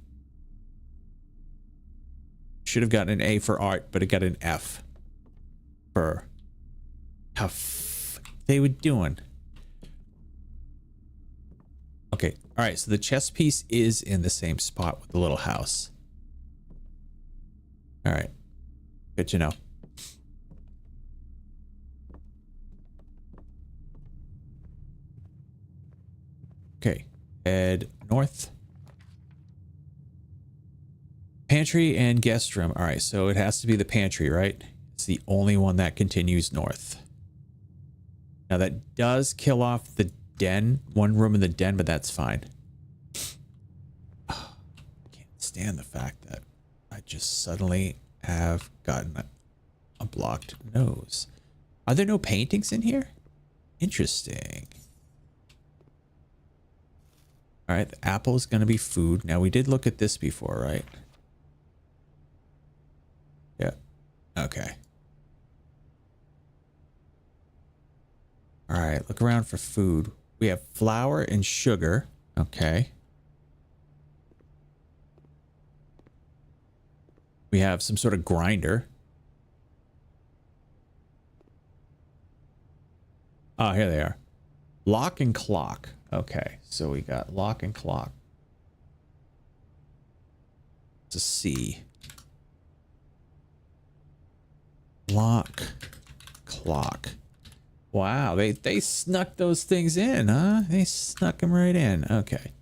Should have gotten an A for art, but it got an F for how they were doing. Okay, all right, so the chess piece is in the same spot with the little house. All right, good to know. Okay, head north. Pantry and guest room. All right, so it has to be the pantry, right? It's the only one that continues north. Now that does kill off the den, one room in the den, but that's fine. I can't stand the fact that I just suddenly have gotten a blocked nose. Are there no paintings in here? Interesting. All right, the apple is going to be food. Now we did look at this before, right? Yeah. Okay. All right, look around for food. We have flour and sugar. Okay. We have some sort of grinder. Oh, here they are. Lock and clock. Okay, so we got lock and clock. It's a C. Lock, clock. Wow, they snuck those things in, huh? They snuck them right in. Okay.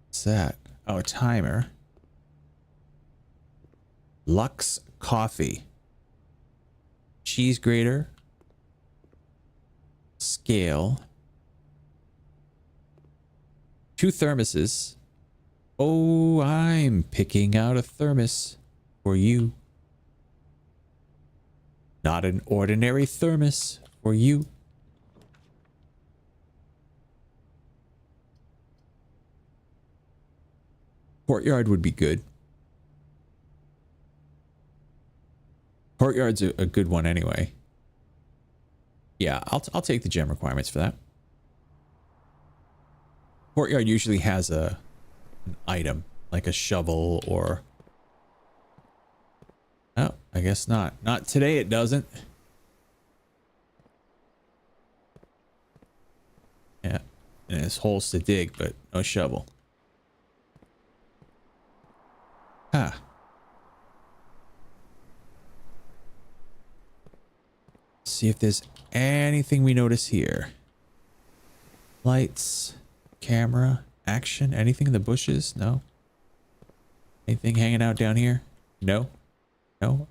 What's that? Oh, a timer. Lux coffee. Cheese grater. Scale. 2 thermoses. Oh, I'm picking out a thermos for you. Not an ordinary thermos for you. Courtyard would be good. Courtyard's a good one anyway. Yeah, I'll take the gem requirements for that. Courtyard usually has an item. like a shovel or... Oh, I guess not. Not today it doesn't. Yeah, and there's holes to dig, but no shovel. Huh. See if there's anything we notice here. Lights, camera, action, anything in the bushes? No. Anything hanging out down here? No. No.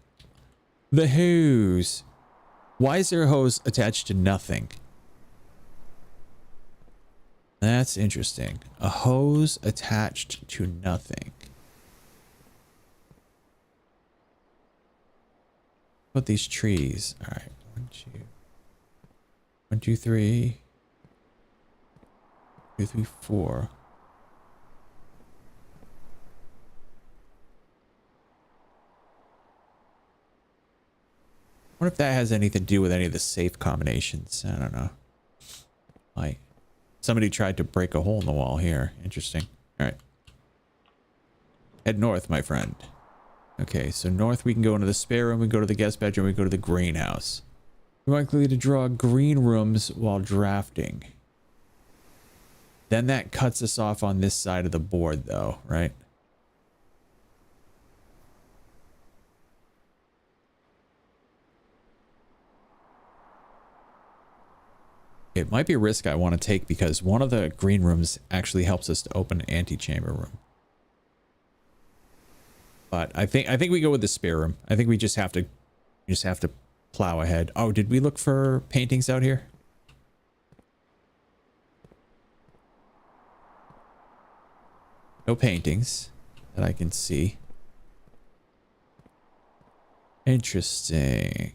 The hose. Why is there a hose attached to nothing? That's interesting. A hose attached to nothing. What these trees? All right. 1, 2, 3. 2, 3, 4. I wonder if that has anything to do with any of the safe combinations. I don't know. Like, somebody tried to break a hole in the wall here. Interesting. All right. Head north, my friend. Okay, so north we can go into the spare room, we go to the guest bedroom, we go to the greenhouse. We're likely to draw green rooms while drafting. Then that cuts us off on this side of the board though, right? It might be a risk I want to take because one of the green rooms actually helps us to open an antechamber room. But I think we go with the spare room. I think we just have to plow ahead. Oh, did we look for paintings out here? No paintings that I can see. Interesting.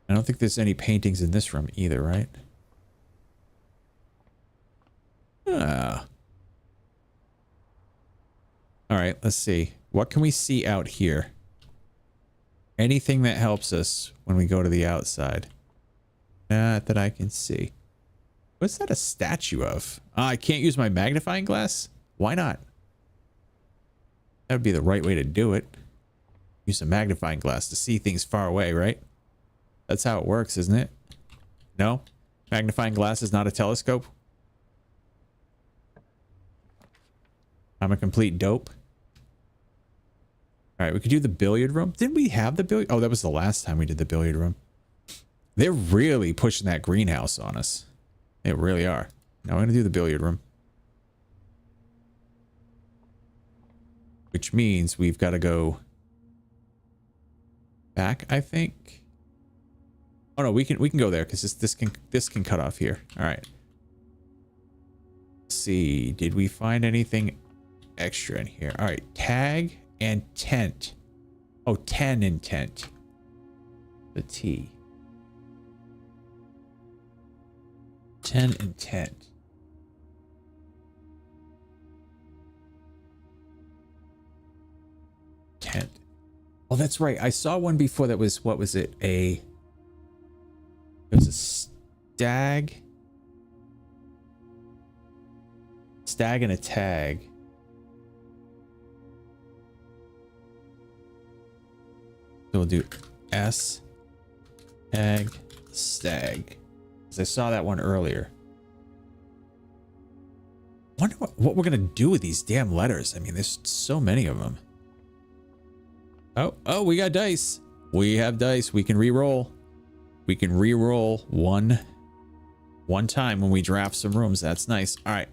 I don't think there's any paintings in this room either, right? Ah. All right, let's see. What can we see out here? Anything that helps us when we go to the outside? Not that I can see. What's that a statue of? I can't use my magnifying glass? Why not? That would be the right way to do it. Use a magnifying glass to see things far away, right? That's how it works, isn't it? No? Magnifying glass is not a telescope? I'm a complete dope. All right, we could do the billiard room. Didn't we have the billiard? Oh, that was the last time we did the billiard room. They're really pushing that greenhouse on us. They really are. Now we're going to do the billiard room. Which means we've got to go back, I think. Oh no, we can go there because this can cut off here. All right. Let's see, did we find anything extra in here? All right, tag and tent. Oh, 10 and tent. The T. 10 and tent. Tent. Oh, that's right. I saw one before that was, what was it? It was a stag. Stag and a tag. So we'll do S, tag, stag. Because I saw that one earlier. Wonder what we're going to do with these damn letters. I mean, there's so many of them. Oh, we got dice. We have dice. We can re-roll. We can re-roll one time when we draft some rooms. That's nice. All right.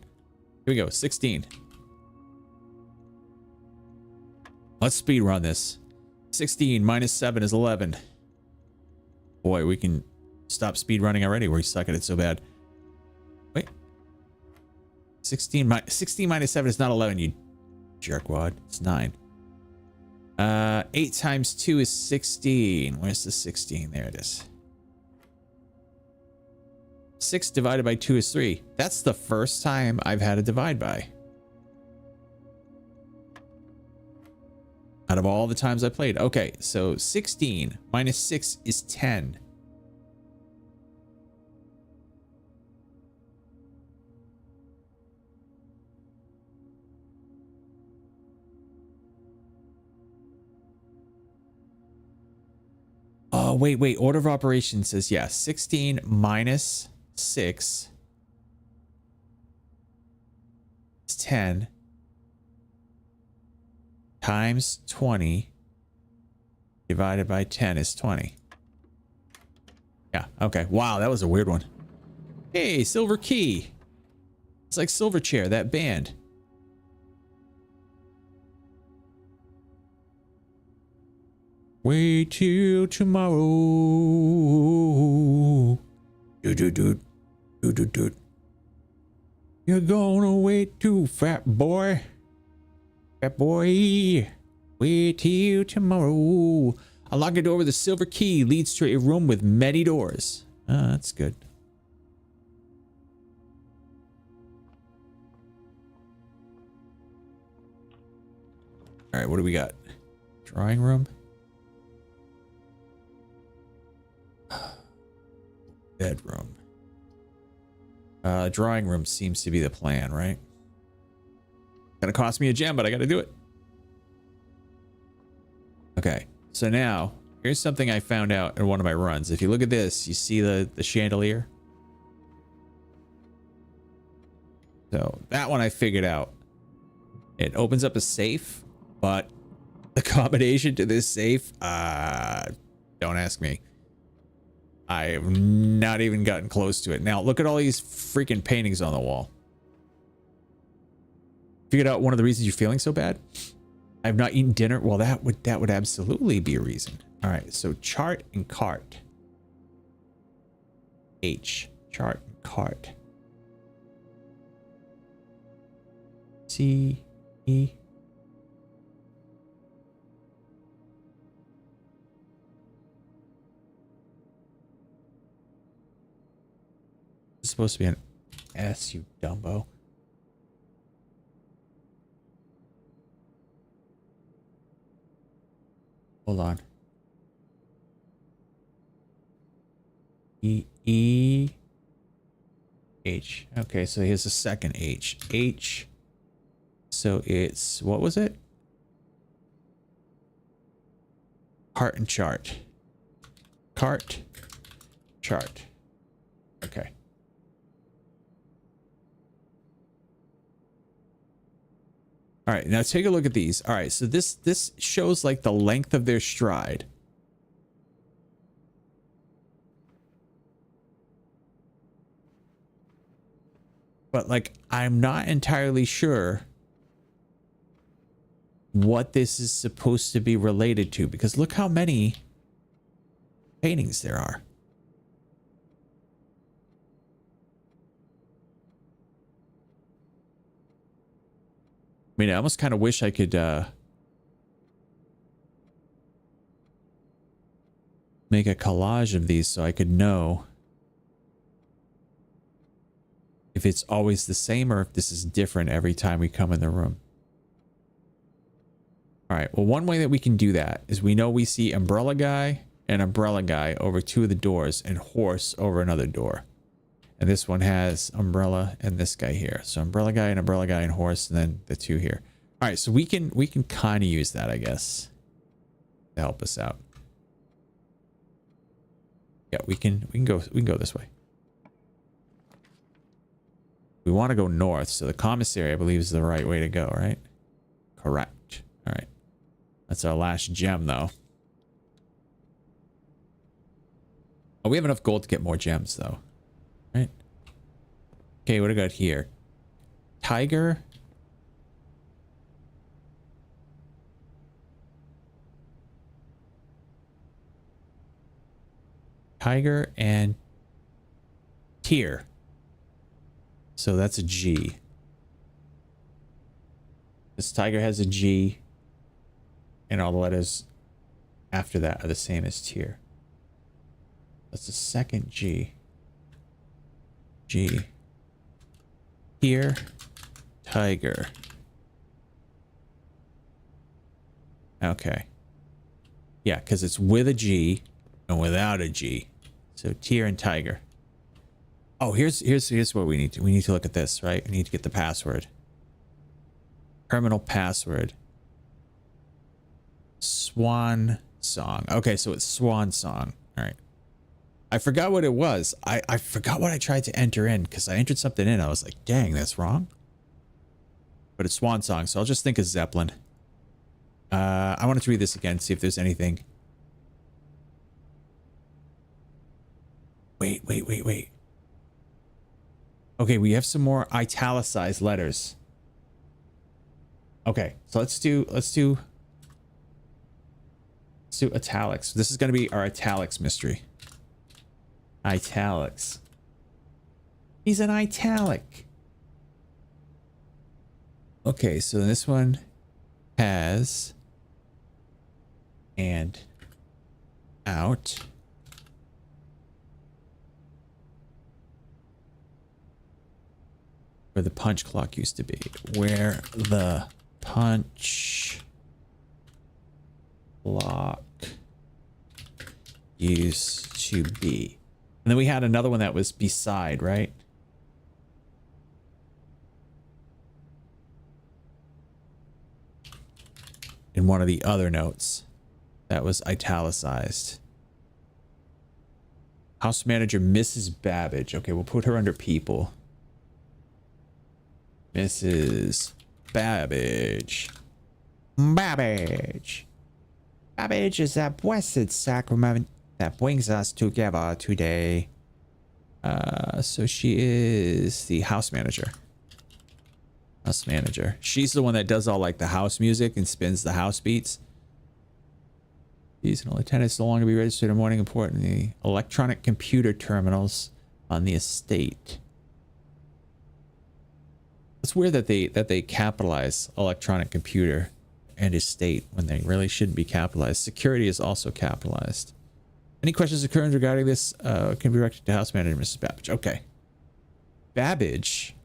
Here we go. 16. Let's speed run this. 16 minus 7 is 11. Boy, we can stop speed running already. We suck at it so bad. Wait. 16 minus 7 is not 11, you jerkwad. It's 9. 8 times 2 is 16. Where's the 16? There it is. 6 divided by 2 is 3. That's the first time I've had a divide by. Out of all the times I played. Okay, so 16 minus 6 is 10. Oh, wait. Order of operations says, yeah, 16 minus 6 is 10 times 20 divided by 10 is 20. Yeah, okay. Wow, that was a weird one. Hey, Silver Key. It's like Silverchair, that band. Wait till tomorrow. Do. You're gonna wait too, fat boy. Fat boy. Wait till tomorrow. Unlock a door with a silver key leads to a room with many doors. That's good. All right, what do we got? Drawing room. Bedroom. Drawing room seems to be the plan, right? Gonna cost me a gem, but I gotta do it. Okay, so now here's something I found out in one of my runs. If you look at this, you see the chandelier. So that one I figured out. It opens up a safe, but the combination to this safe, don't ask me. I have not even gotten close to it. Now look at all these freaking paintings on the wall. Figured out one of the reasons you're feeling so bad? I have not eaten dinner. Well, that would absolutely be a reason. All right, so chart and cart. H, chart and cart. C, E. It's supposed to be an S, you dumbo. Hold on. E H. Okay, so here's the second H. H. So it's, what was it? Cart and chart. Cart, chart. Okay. All right, now take a look at these. All right, so this shows like the length of their stride. But like, I'm not entirely sure what this is supposed to be related to, because look how many paintings there are. I mean, I almost kind of wish I could make a collage of these so I could know if it's always the same or if this is different every time we come in the room. All right, well, one way that we can do that is we know we see umbrella guy and umbrella guy over two of the doors and horse over another door. And this one has umbrella and this guy here. So umbrella guy and horse, and then the two here. All right, so we can kind of use that, I guess, to help us out. Yeah, we can go this way. We want to go north, so the commissary, I believe, is the right way to go, right? Correct. All right. That's our last gem, though. Oh, we have enough gold to get more gems, though. Right? Okay, what do we got here? Tiger. Tiger and tier. So that's a G. This tiger has a G, and all the letters after that are the same as tier. That's the second G. G. Tier. Tiger. Okay. Yeah, because it's with a G and without a G. So tier and tiger. Oh, here's what we need to. We need to look at this, right? We need to get the password. Terminal password. Swan song. Okay, so it's swan song. All right. I forgot what it was. I forgot what I tried to enter in because I entered something in. I was like, dang, that's wrong. But it's Swan Song, so I'll just think of Zeppelin. I wanted to read this again, see if there's anything. Wait. Okay, we have some more italicized letters. Okay, so let's do italics. This is going to be our italics mystery. Italics. He's an italic. Okay, so this one has and out. Where the punch clock used to be. Where the punch clock used to be. And then we had another one that was beside, right? In one of the other notes that was italicized. House manager Mrs. Babbage. Okay, we'll put her under people. Mrs. Babbage. Babbage. Babbage is that blessed sacrament that brings us together today. So she is the house manager. House manager. She's the one that does all like the house music and spins the house beats. Seasonal attendants no longer be registered in morning important in the electronic computer terminals on the estate. It's weird that they capitalize electronic computer and estate when they really shouldn't be capitalized. Security is also capitalized. Any questions or concerns regarding this can be directed to house manager Mrs. Babbage. Okay. Babbage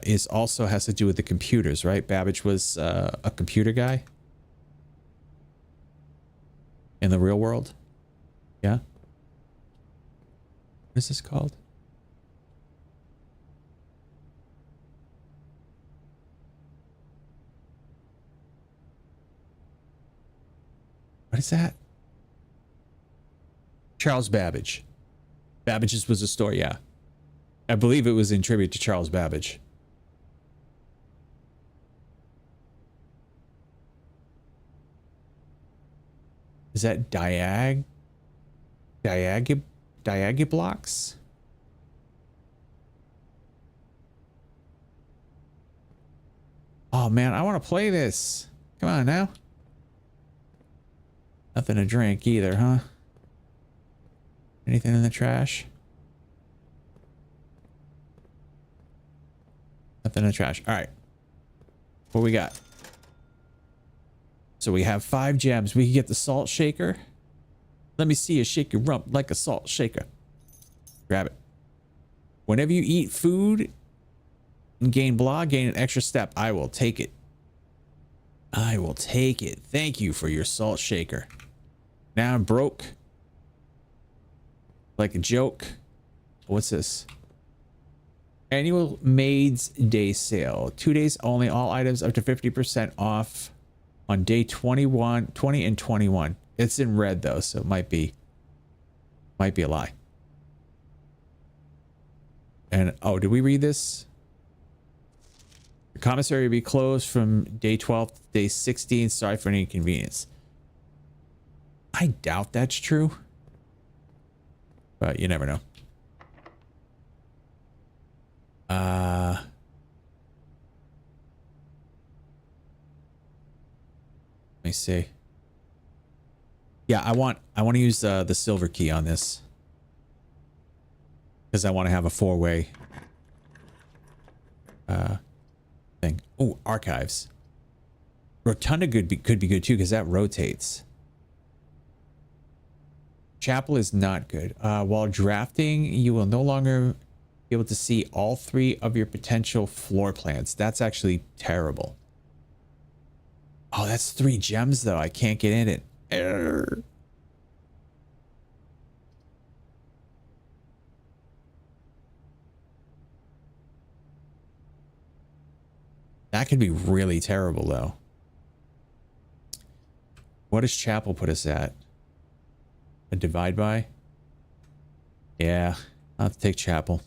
is also has to do with the computers, right? Babbage was a computer guy in the real world. Yeah. What is this called? What is that? Charles Babbage. Babbage's was a store, yeah. I believe it was in tribute to Charles Babbage. Is that Diagblocks? Oh man, I want to play this. Come on now. Nothing to drink either, huh? Anything in the trash? Nothing in the trash. All right. What we got? So we have 5 gems. We can get the salt shaker. Let me see you shake your rump like a salt shaker. Grab it. Whenever you eat food and gain an extra step, I will take it. I will take it. Thank you for your salt shaker. Now I'm broke. Like a joke. What's this? Annual Maids Day Sale. 2 days only. All items up to 50% off on day 21, 20 and 21. It's in red though, so it might be a lie. And oh, did we read this? The commissary will be closed from day 12 to day 16. Sorry for any inconvenience. I doubt that's true. But you never know. Let me see. Yeah, I want to use the silver key on this because I want to have a 4-way thing. Oh, archives. Rotunda could be good too because that rotates. Chapel is not good. While drafting, you will no longer be able to see all 3 of your potential floor plans. That's actually terrible. Oh, that's 3 gems though. I can't get in it. Err. That could be really terrible though. What does Chapel put us at? A divide by? Yeah, I'll have to take chapel.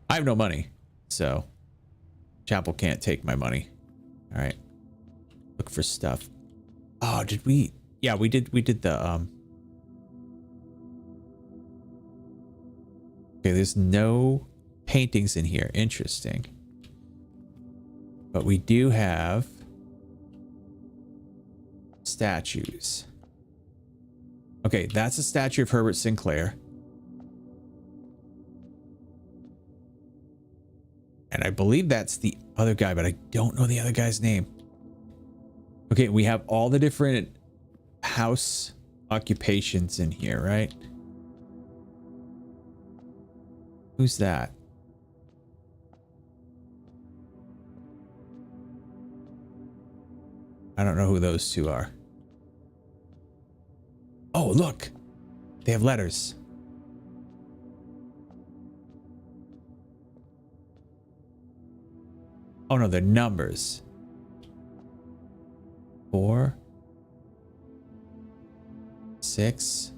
I have no money, so chapel can't take my money. All right. Look for stuff. Oh, did we? Yeah, we did the Okay, there's no paintings in here. Interesting. But we do have statues. Okay, that's a statue of Herbert Sinclair. And I believe that's the other guy, but I don't know the other guy's name. Okay, we have all the different house occupations in here, right? Who's that? I don't know who those two are. Oh, look. They have letters. Oh no, they're numbers. 4, 6.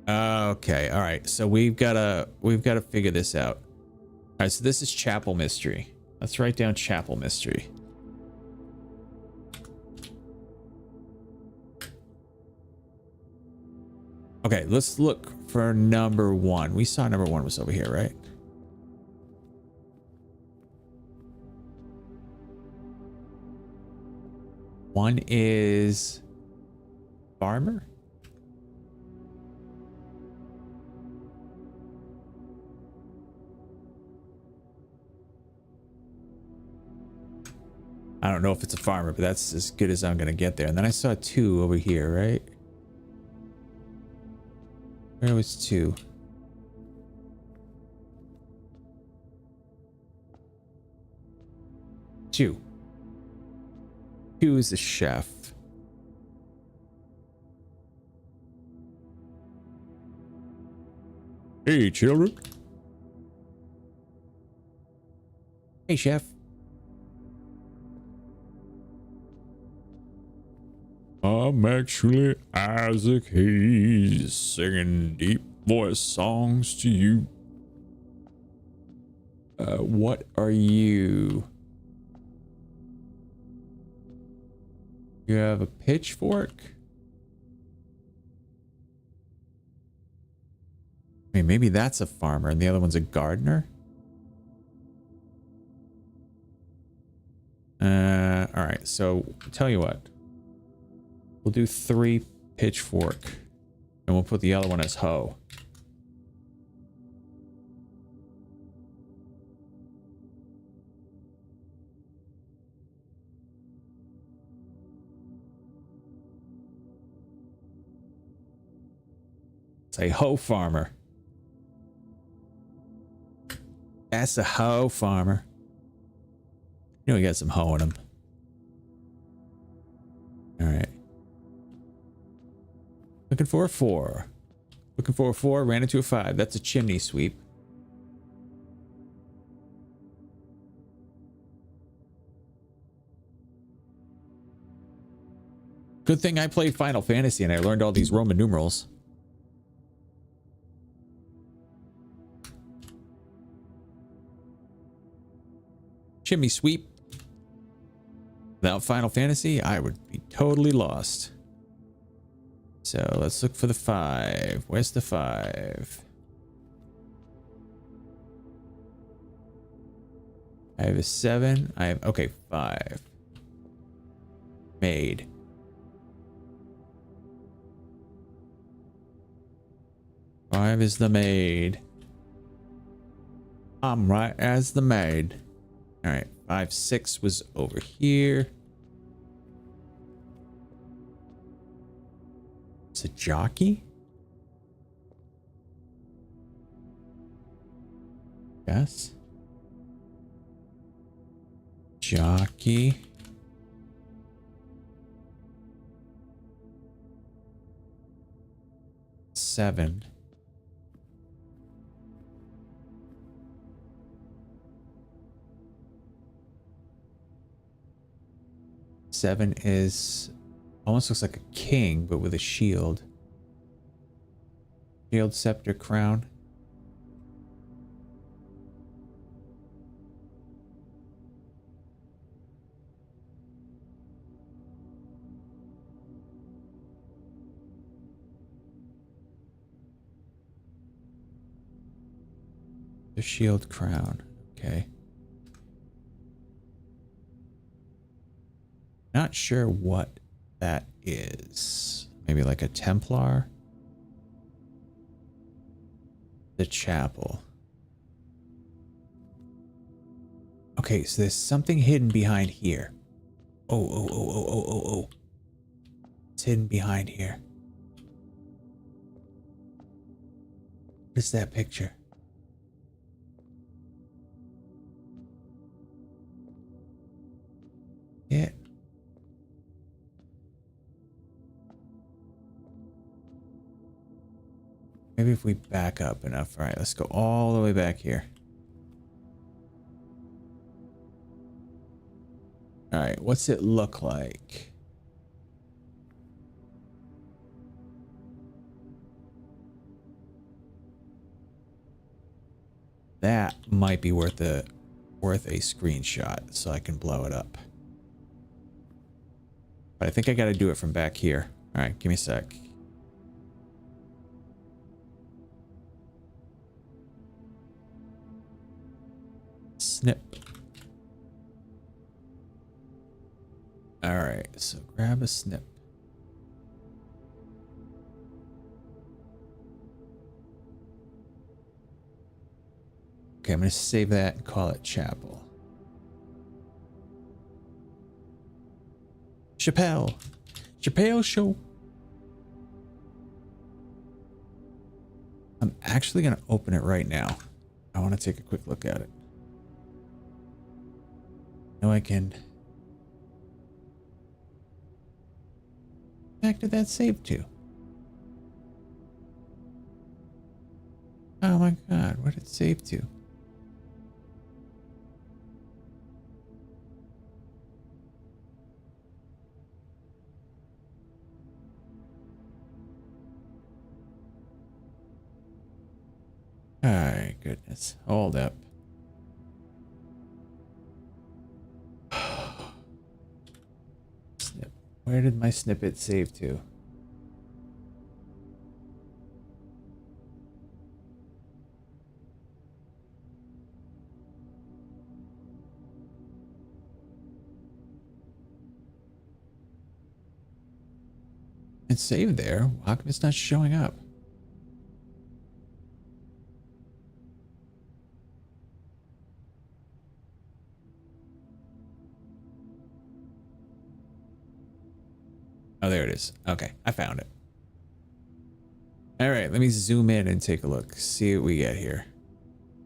Okay, all right. So we've got to figure this out. All right, so this is chapel mystery. Let's write down chapel mystery. Okay, let's look for number 1. We saw number 1 was over here, right? One is farmer. I don't know if it's a farmer, but that's as good as I'm gonna get there. And then I saw 2 over here, right? Where was 2? Two is the chef. Hey, children. Hey, chef. I'm actually Isaac Hayes, singing deep voice songs to you. What are you? You have a pitchfork? I mean, maybe that's a farmer and the other one's a gardener. All right, so tell you what. We'll do 3 pitchfork and we'll put the other one as hoe. Say hoe farmer. That's a hoe farmer. You know, he got some hoe in him. All right. Looking for a 4. Looking for a 4, ran into a 5. That's a chimney sweep. Good thing I played Final Fantasy and I learned all these Roman numerals. Chimney sweep. Without Final Fantasy, I would be totally lost. So let's look for the 5. Where's the 5? I have a 7. I have, okay, 5. Maid. Five is the maid. I'm right as the maid. All right, 5, 6 was over here. It's a jockey? Yes. Jockey. Seven. Seven is almost looks like a king, but with a shield. Shield, scepter, crown. The shield, crown. Okay. Not sure what that is. Maybe like a Templar? The chapel. Okay, so there's something hidden behind here. Oh. It's hidden behind here. What is that picture? Yeah. Maybe if we back up enough. All right, let's go all the way back here. All right, what's it look like? That might be worth a screenshot so I can blow it up. But I think I got to do it from back here. All right, give me a sec. Snip. All right, so grab a snip. Okay, I'm going to save that and call it chapel. Chappelle show. I'm actually going to open it right now. I want to take a quick look at it. Now I can. Back to that save to. Oh my god, what did it save to? Alright, goodness. Hold up. Snip. Where did my snippet save to? It's saved there. How come it's not showing up? Oh, there it is. Okay, I found it. All right, let me zoom in and take a look. See what we get here.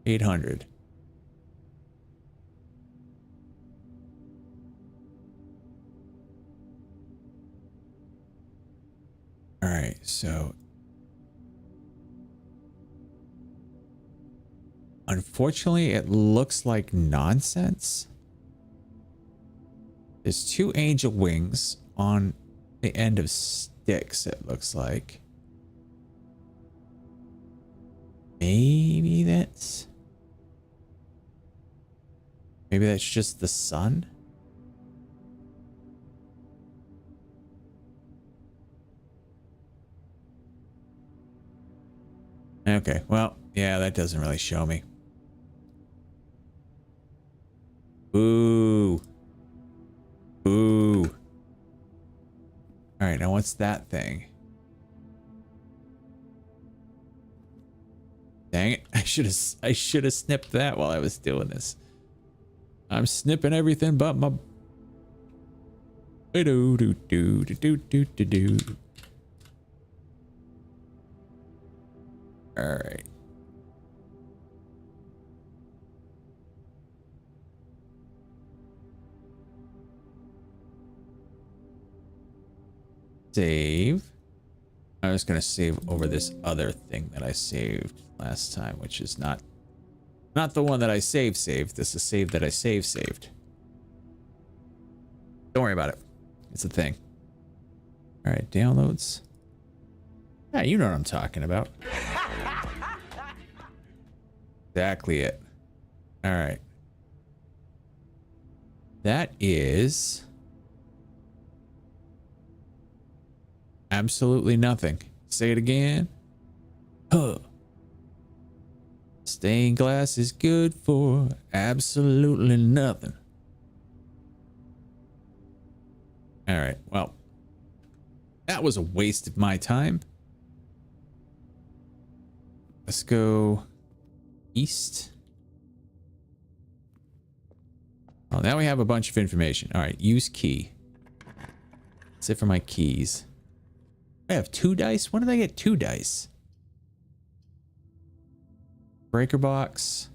800. All right, so unfortunately, it looks like nonsense. There's 2 angel wings on the end of sticks, it looks like. Maybe that's just the sun. Okay, well, yeah, that doesn't really show me. Ooh. Ooh. All right, now what's that thing? Dang it. I should have snipped that while I was doing this. I'm snipping everything but my do do do do do do do. All right. Save. I was going to save over this other thing that I saved last time, which is not the one that I saved. This is a save that I saved. Don't worry about it. It's a thing. All right, downloads. Yeah, you know what I'm talking about. Exactly it. All right. That is absolutely nothing. Say it again. Huh. Stained glass is good for absolutely nothing. All right. Well, that was a waste of my time. Let's go east. Oh, now we have a bunch of information. All right. Use key. That's it for my keys. I have 2 dice. When did I get 2 dice? Breaker box.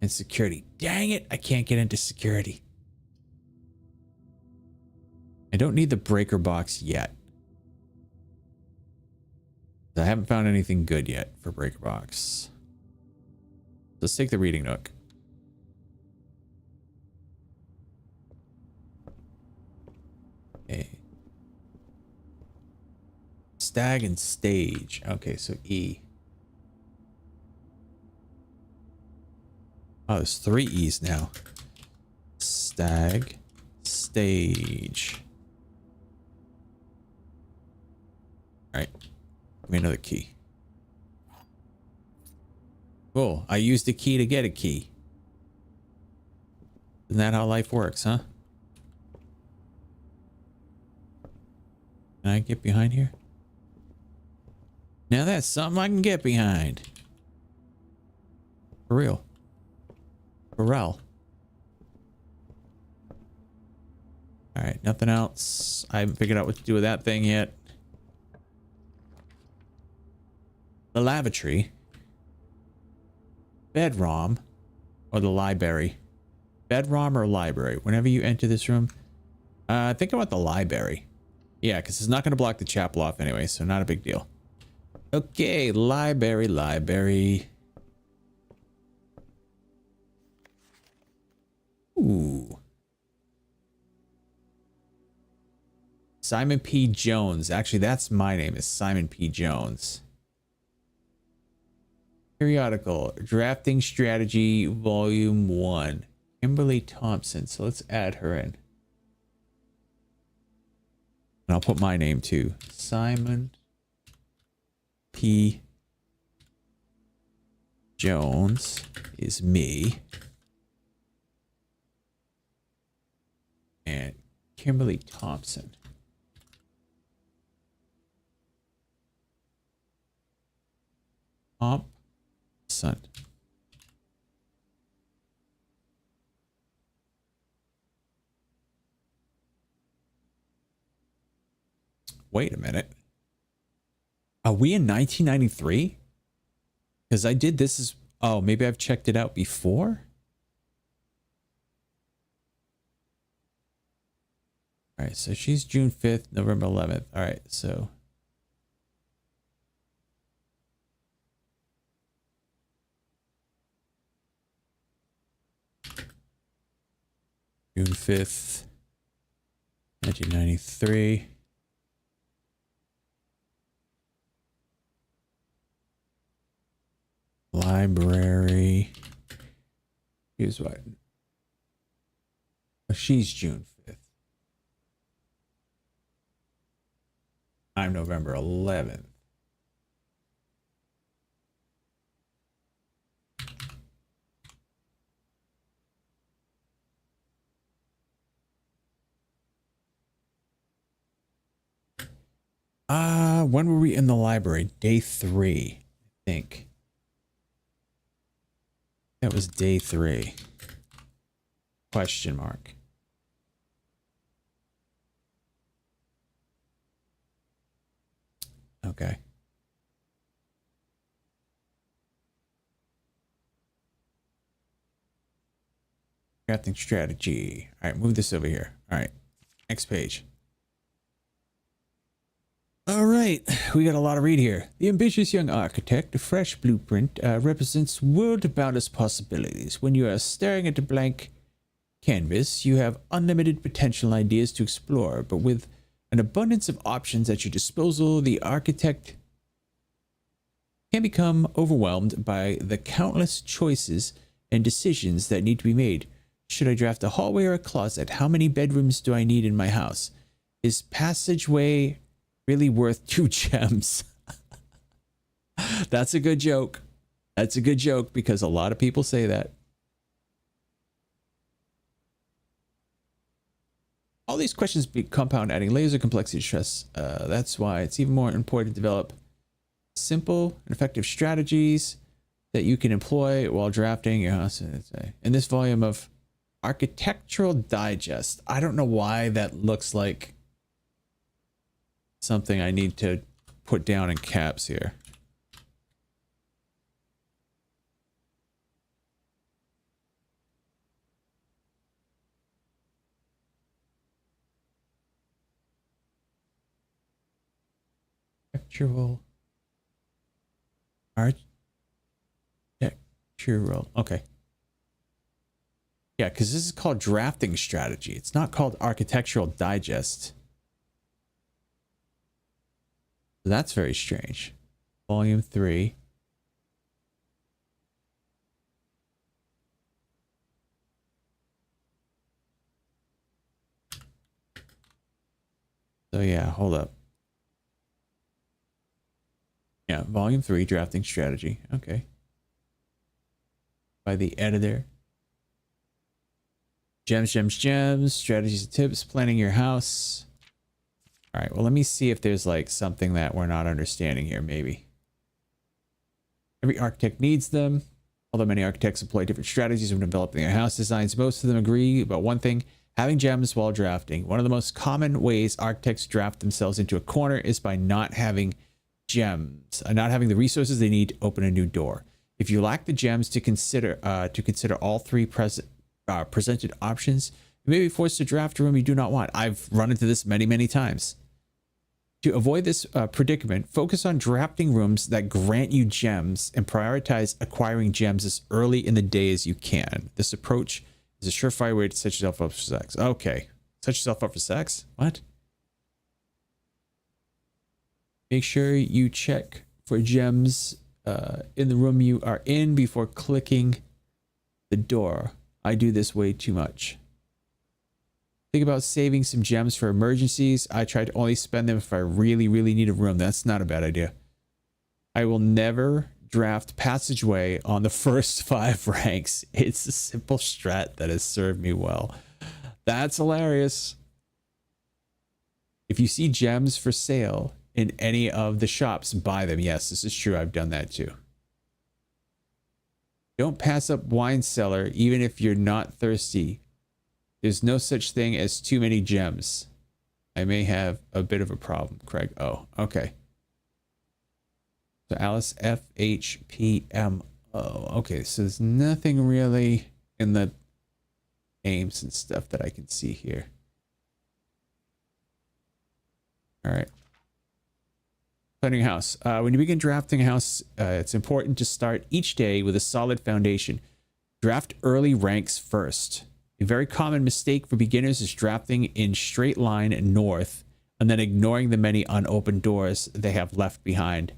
And security. Dang it. I can't get into security. I don't need the breaker box yet. I haven't found anything good yet for breaker box. Let's take the reading nook. Okay. Stag and stage. Okay, so E. Oh, there's 3 E's now. Stag, stage. All right. Give me another key. Cool. I used a key to get a key. Isn't that how life works, huh? Can I get behind here? Now that's something I can get behind. For real. Pharrell. Alright, nothing else. I haven't figured out what to do with that thing yet. The lavatory. Bedroom. Or the library. Bedroom or library. Whenever you enter this room. I think I want the library. Yeah, because it's not going to block the chapel off anyway, so not a big deal. Okay, library. Ooh. Simon P. Jones. Actually, that's my name, is Simon P. Jones. Periodical. Drafting Strategy, Volume 1. Kimberly Thompson. So let's add her in. And I'll put my name too. Simon P. Jones is me. And Kimberly Thompson. Thompson. Wait a minute. Are we in 1993? Because I did this as... Oh, maybe I've checked it out before? Alright, so she's June 5th, November 11th. Alright, so... June 5th, 1993. Library. Here's what. Oh, she's June 5th. I'm November 11th. When were we in the library? Day 3, I think. That was day 3. Question mark. Okay. Crafting strategy. All right, move this over here. All right, next page. All right, we got a lot to read here. The ambitious young architect, a fresh blueprint, represents world-boundless possibilities. When you are staring at a blank canvas, you have unlimited potential ideas to explore, but with an abundance of options at your disposal, the architect can become overwhelmed by the countless choices and decisions that need to be made. Should I draft a hallway or a closet? How many bedrooms do I need in my house? Is passageway really worth 2 gems? That's a good joke. That's a good joke because a lot of people say that. All these questions compound, adding layers of complexity stress. That's why it's even more important to develop simple and effective strategies that you can employ while drafting your house. In this volume of Architectural Digest, I don't know why that looks like something I need to put down in caps here. Architectural. Okay. Yeah, because this is called drafting strategy. It's not called Architectural Digest. That's very strange. Volume 3. So yeah, hold up. Yeah, volume 3, drafting strategy. Okay. By the editor. Gems, strategies and tips, planning your house. All right, well, let me see if there's like something that we're not understanding here, maybe. Every architect needs them. Although many architects employ different strategies when developing their house designs, most of them agree about one thing: having gems while drafting. One of the most common ways architects draft themselves into a corner is by not having gems, not having the resources they need to open a new door. If you lack the gems to consider all 3 presented options, you may be forced to draft a room you do not want. I've run into this many times. To avoid this predicament, focus on drafting rooms that grant you gems and prioritize acquiring gems as early in the day as you can. This approach is a surefire way to set yourself up for sex. Okay. Set yourself up for sex? What? Make sure you check for gems in the room you are in before clicking the door. I do this way too much. Think about saving some gems for emergencies. I try to only spend them if I really need a room. That's not a bad idea. I will never draft passageway on the first 5 ranks. It's a simple strat that has served me well. That's hilarious. If you see gems for sale in any of the shops, buy them. Yes, this is true. I've done that too. Don't pass up wine cellar even if you're not thirsty. There's no such thing as too many gems. I may have a bit of a problem, Craig. Oh, okay. So Alice FHPMO. Okay, so there's nothing really in the names and stuff that I can see here. All right. Planning a house. When you begin drafting a house, it's important to start each day with a solid foundation. Draft early ranks first. A very common mistake for beginners is drafting in straight line north and then ignoring the many unopened doors they have left behind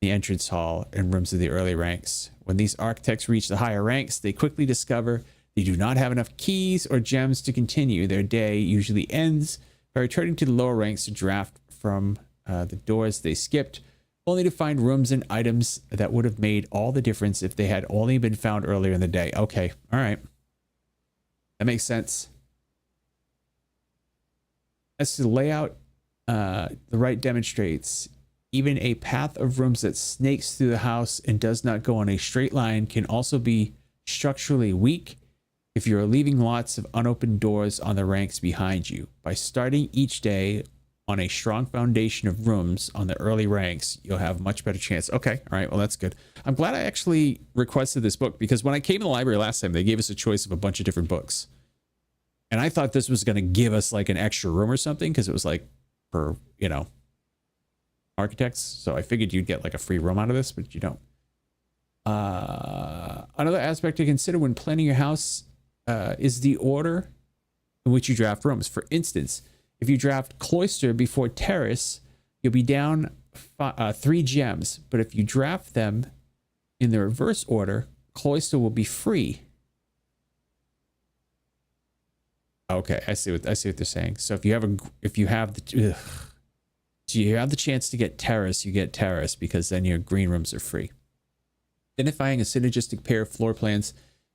the entrance hall and rooms of the early ranks. When these architects reach the higher ranks, they quickly discover they do not have enough keys or gems to continue. Their day usually ends by returning to the lower ranks to draft from the doors they skipped, only to find rooms and items that would have made all the difference if they had only been found earlier in the day. Okay, all right. That makes sense. As to the layout, the right demonstrates even a path of rooms that snakes through the house and does not go on a straight line can also be structurally weak if you're leaving lots of unopened doors on the ranks behind you. By starting each day on a strong foundation of rooms on the early ranks, you'll have much better chance. Okay, all right, well, that's good. I'm glad I actually requested this book because when I came to the library last time, they gave us a choice of a bunch of different books. And I thought this was going to give us like an extra room or something because it was like for, you know, architects. So I figured you'd get like a free room out of this, but you don't. Another aspect to consider when planning your house is the order in which you draft rooms. For instance, If you draft cloister before terrace, you'll be down 3 gems. But if you draft them in the reverse order, cloister will be free. Okay, I see what they're saying. So if you have the chance to get terrace, you get terrace because then your green rooms are free. Identifying a synergistic pair of floor plans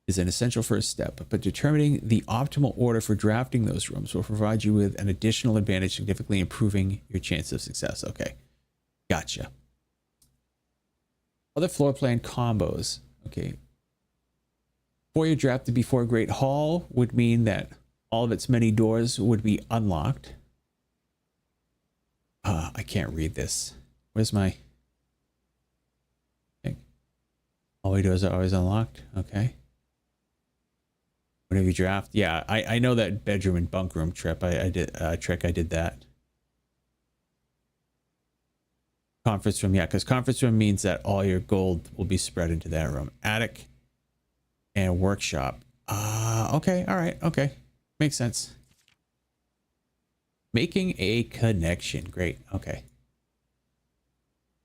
is an essential first step, but determining the optimal order for drafting those rooms will provide you with an additional advantage, significantly improving your chance of success. Okay, gotcha. Other floor plan combos. Okay. Foyer drafted before Great Hall would mean that all of its many doors would be unlocked. I can't read this. Where's my thing? All the doors are always unlocked. Okay. Whenever you draft, yeah, I know that bedroom and bunk room trick. I did that. Conference room, yeah, because conference room means that all your gold will be spread into that room. Attic and workshop. Okay, all right, okay, makes sense. Making a connection, great, okay.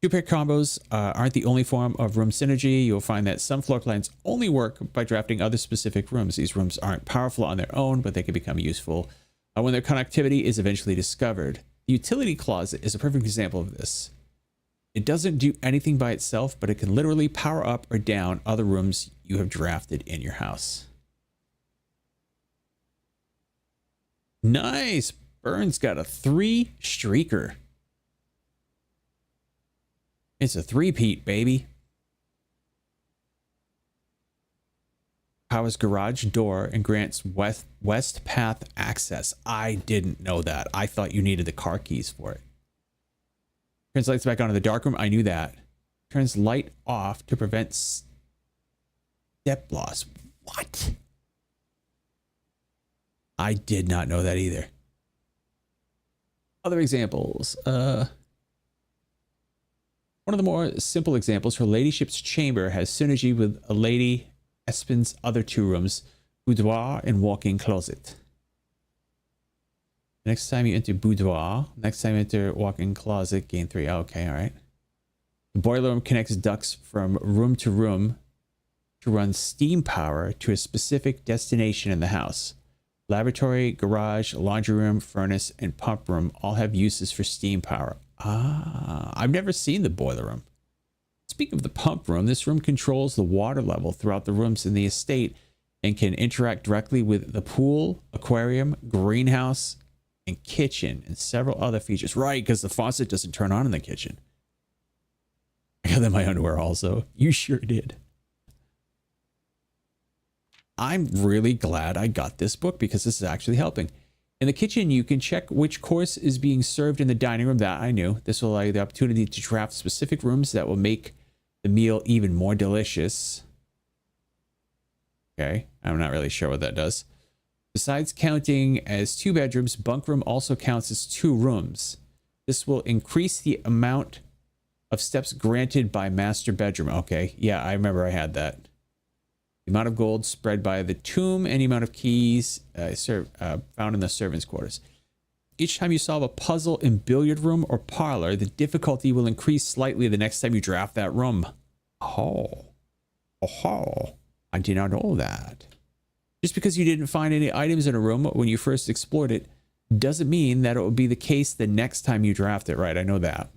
Two-pair combos aren't the only form of room synergy. You'll find that some floor plans only work by drafting other specific rooms. These rooms aren't powerful on their own, but they can become useful when their connectivity is eventually discovered. The utility closet is a perfect example of this. It doesn't do anything by itself, but it can literally power up or down other rooms you have drafted in your house. Nice! Burns got a 3 streaker. It's a 3-peat, baby. Powers garage door and grants west path access. I didn't know that. I thought you needed the car keys for it. Turns lights back on in the dark room. I knew that. Turns light off to prevent step loss. What? I did not know that either. Other examples. One of the more simple examples, her ladyship's chamber has synergy with a Lady Espen's other 2 rooms, boudoir and walk-in closet. Next time you enter boudoir, next time you enter walk-in closet, gain 3. Oh, okay, all right. The boiler room connects ducts from room to run steam power to a specific destination in the house. Laboratory, garage, laundry room, furnace, and pump room all have uses for steam power. I've never seen the boiler room. Speaking of the pump room, this room controls the water level throughout the rooms in the estate and can interact directly with the pool, aquarium, greenhouse, and kitchen, and several other features. Right, because the faucet doesn't turn on in the kitchen. I got that in my underwear also. You sure did. I'm really glad I got this book because this is actually helping. In the kitchen, you can check which course is being served in the dining room. That I knew. This will allow you the opportunity to draft specific rooms that will make the meal even more delicious. Okay, I'm not really sure what that does. Besides counting as 2 bedrooms, bunk room also counts as 2 rooms. This will increase the amount of steps granted by master bedroom. Okay, yeah, I remember I had that. The amount of gold spread by the tomb and the amount of keys found in the servants' quarters. Each time you solve a puzzle in billiard room or parlor, the difficulty will increase slightly the next time you draft that room. Oh. I did not know that. Just because you didn't find any items in a room when you first explored it doesn't mean that it will be the case the next time you draft it, right? I know that.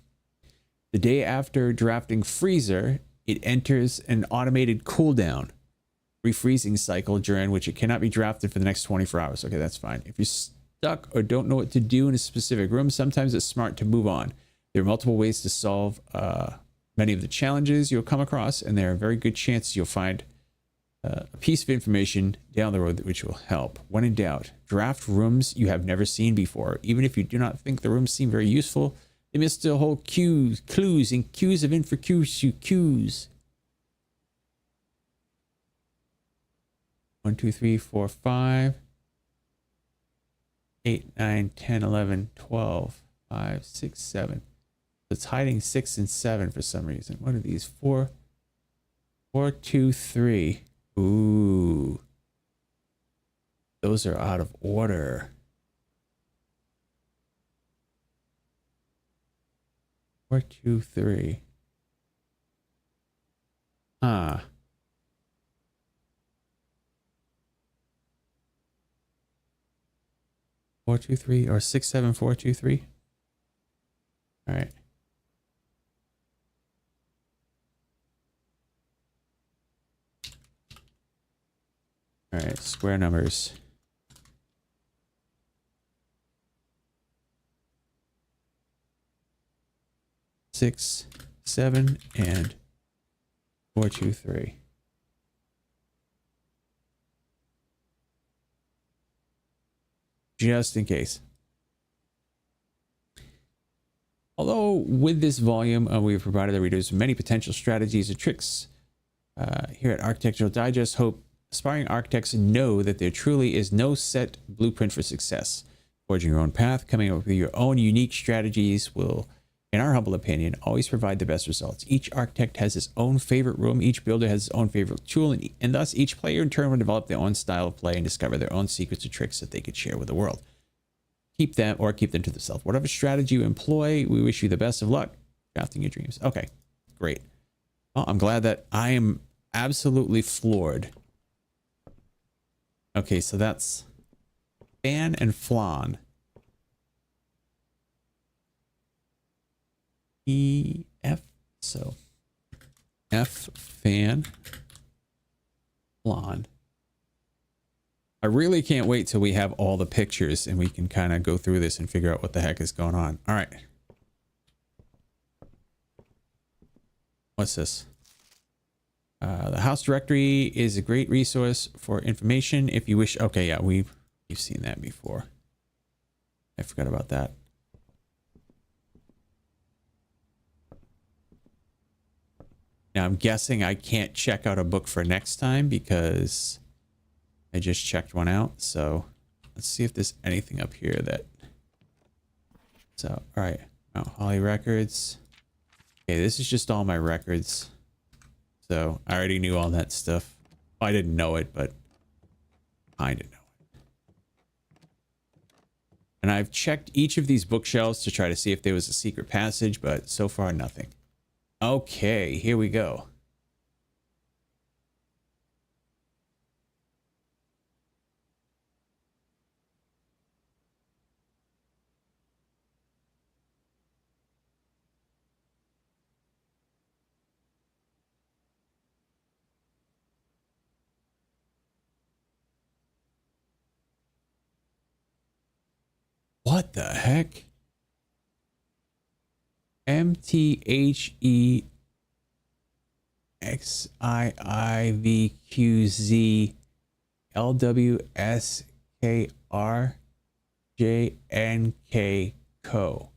The day after drafting freezer, it enters an automated cooldown refreezing cycle during which it cannot be drafted for the next 24 hours. Okay, that's fine. If you're stuck or don't know what to do in a specific room, sometimes it's smart to move on. There are multiple ways to solve many of the challenges you'll come across, and there are very good chances you'll find a piece of information down the road which will help. When in doubt, draft rooms you have never seen before. Even if you do not think the rooms seem very useful, they may still hold clues and cues of cues. 1, 2, 3, 4, 5, 8, 9, 10, 11, 12, 5, 6, 7. It's hiding 6 and 7 for some reason. What are these? 4, 2, 3. Ooh. Those are out of order. 423. Ah. 423 or 67423. All right. All right, square numbers. Six, 7, and 423. Just in case. Although with this volume, we have provided the readers many potential strategies and tricks. Here at Architectural Digest, hope aspiring architects know that there truly is no set blueprint for success. Forging your own path, coming up with your own unique strategies will, in our humble opinion, always provide the best results. Each architect has his own favorite room, each builder has his own favorite tool, and thus each player in turn will develop their own style of play and discover their own secrets and tricks that they could share with the world. Keep them to themselves. Whatever strategy you employ, we wish you the best of luck crafting your dreams. Okay, great. Well, I'm glad that I am absolutely floored. Okay, so that's fan and flan. F. So F fan flan. I really can't wait till we have all the pictures and we can kind of go through this and figure out what the heck is going on. All right. What's this? The house directory is a great resource for information if you wish. Okay, yeah, you've seen that before. I forgot about that. Now I'm guessing I can't check out a book for next time because I just checked one out. So let's see if there's anything up here that. So, all right. Mount Holly records. Okay, this is just all my records. So I already knew all that stuff. Well, I didn't know it, but I didn't know it. And I've checked each of these bookshelves to try to see if there was a secret passage, but so far nothing. Okay, here we go. What the heck? MTHEXIVQZLWSKRJNK Co.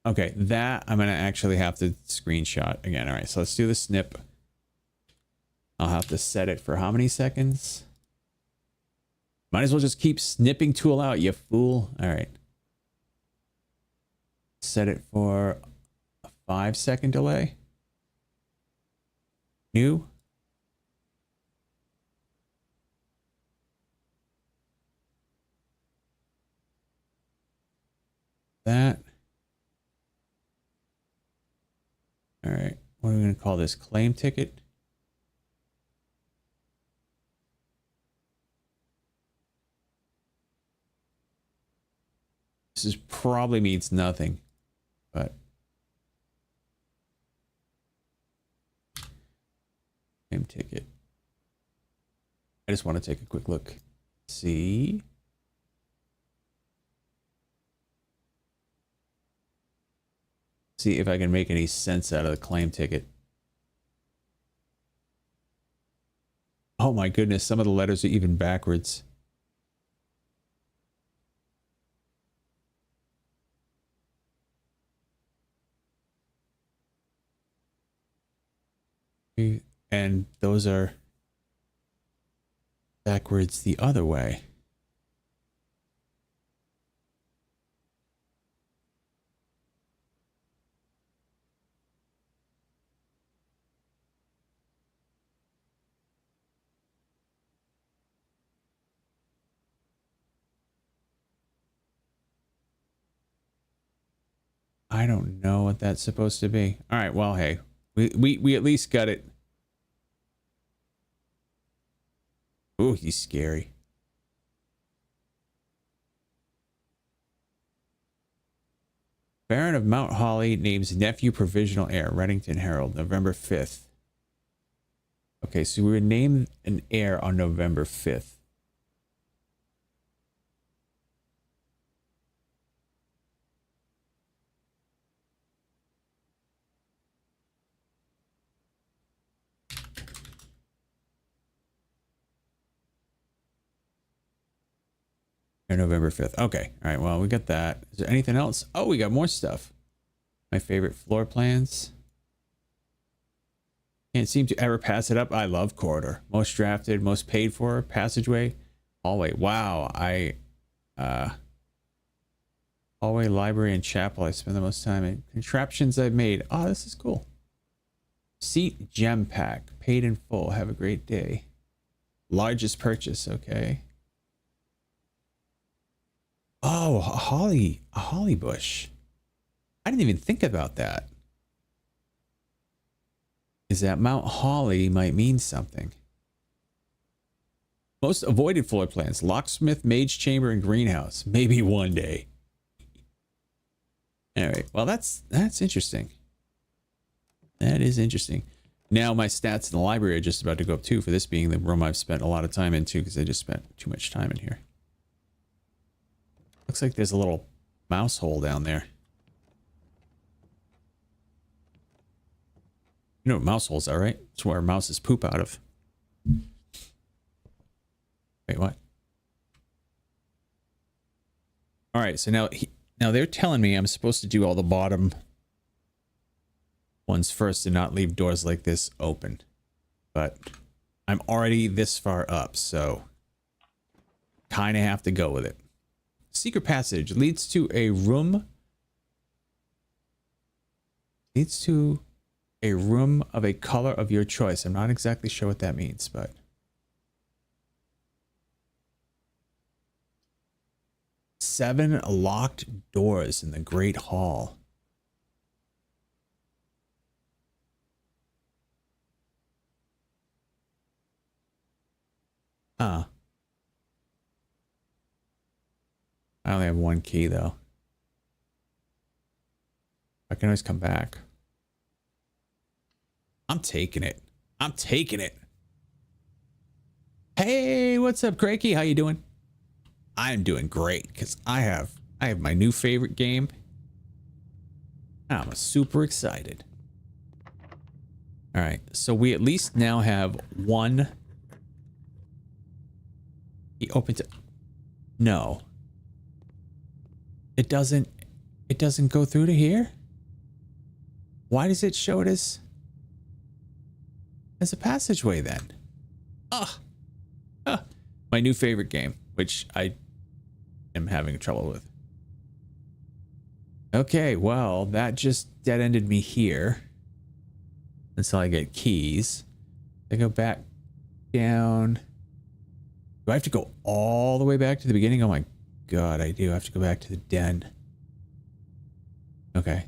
Okay, that I'm going to actually have to screenshot again. All right, so let's do the snip. I'll have to set it for how many seconds? Might as well just keep snipping tool out, you fool. All right. Set it for a 5-second delay. New. That. All right. What are we going to call this? Claim ticket. This is probably means nothing, but claim ticket. I just want to take a quick look. See. See if I can make any sense out of the claim ticket. Oh my goodness, some of the letters are even backwards. And those are backwards the other way. I don't know what that's supposed to be. All right, well, hey, we at least got it. Ooh, he's scary. Baron of Mount Holly names nephew provisional heir. Reddington Herald, November 5th. Okay, so we would name an heir on November 5th. Or November 5th. Okay. All right. Well, we got that. Is there anything else? Oh, we got more stuff. My favorite floor plans. Can't seem to ever pass it up. I love corridor. Most drafted, most paid for, passageway, hallway. Wow. Hallway, library, and chapel. I spend the most time in. Contraptions I've made. Oh, this is cool. Seat gem pack. Paid in full. Have a great day. Largest purchase. Okay. Oh, a holly bush. I didn't even think about that. Is that Mount Holly might mean something. Most avoided floor plans. Locksmith, mage chamber, and greenhouse. Maybe one day. Alright, well that's interesting. That is interesting. Now my stats in the library are just about to go up too, for this being the room I've spent a lot of time in too, because I just spent too much time in here. Looks like there's a little mouse hole down there. You know what mouse holes are, right? It's where mouses poop out of. Wait, what? All right, so now they're telling me I'm supposed to do all the bottom ones first and not leave doors like this open. But I'm already this far up, so kind of have to go with it. Secret passage leads to a room. Leads to a room of a color of your choice. I'm not exactly sure what that means, but. Seven locked doors in the Great Hall. Huh. I only have one key though. I can always come back. I'm taking it. I'm taking it. Hey, what's up, Crakey? How you doing? I'm doing great because I have my new favorite game. I'm super excited. All right, so we at least now have one. He opens it. No. It doesn't go through to here? Why does it show it as a passageway then? My new favorite game, which I am having trouble with. Okay, well, that just dead-ended me here. Until I get keys. I go back down. Do I have to go all the way back to the beginning? Oh my God, I do have to go back to the den. Okay.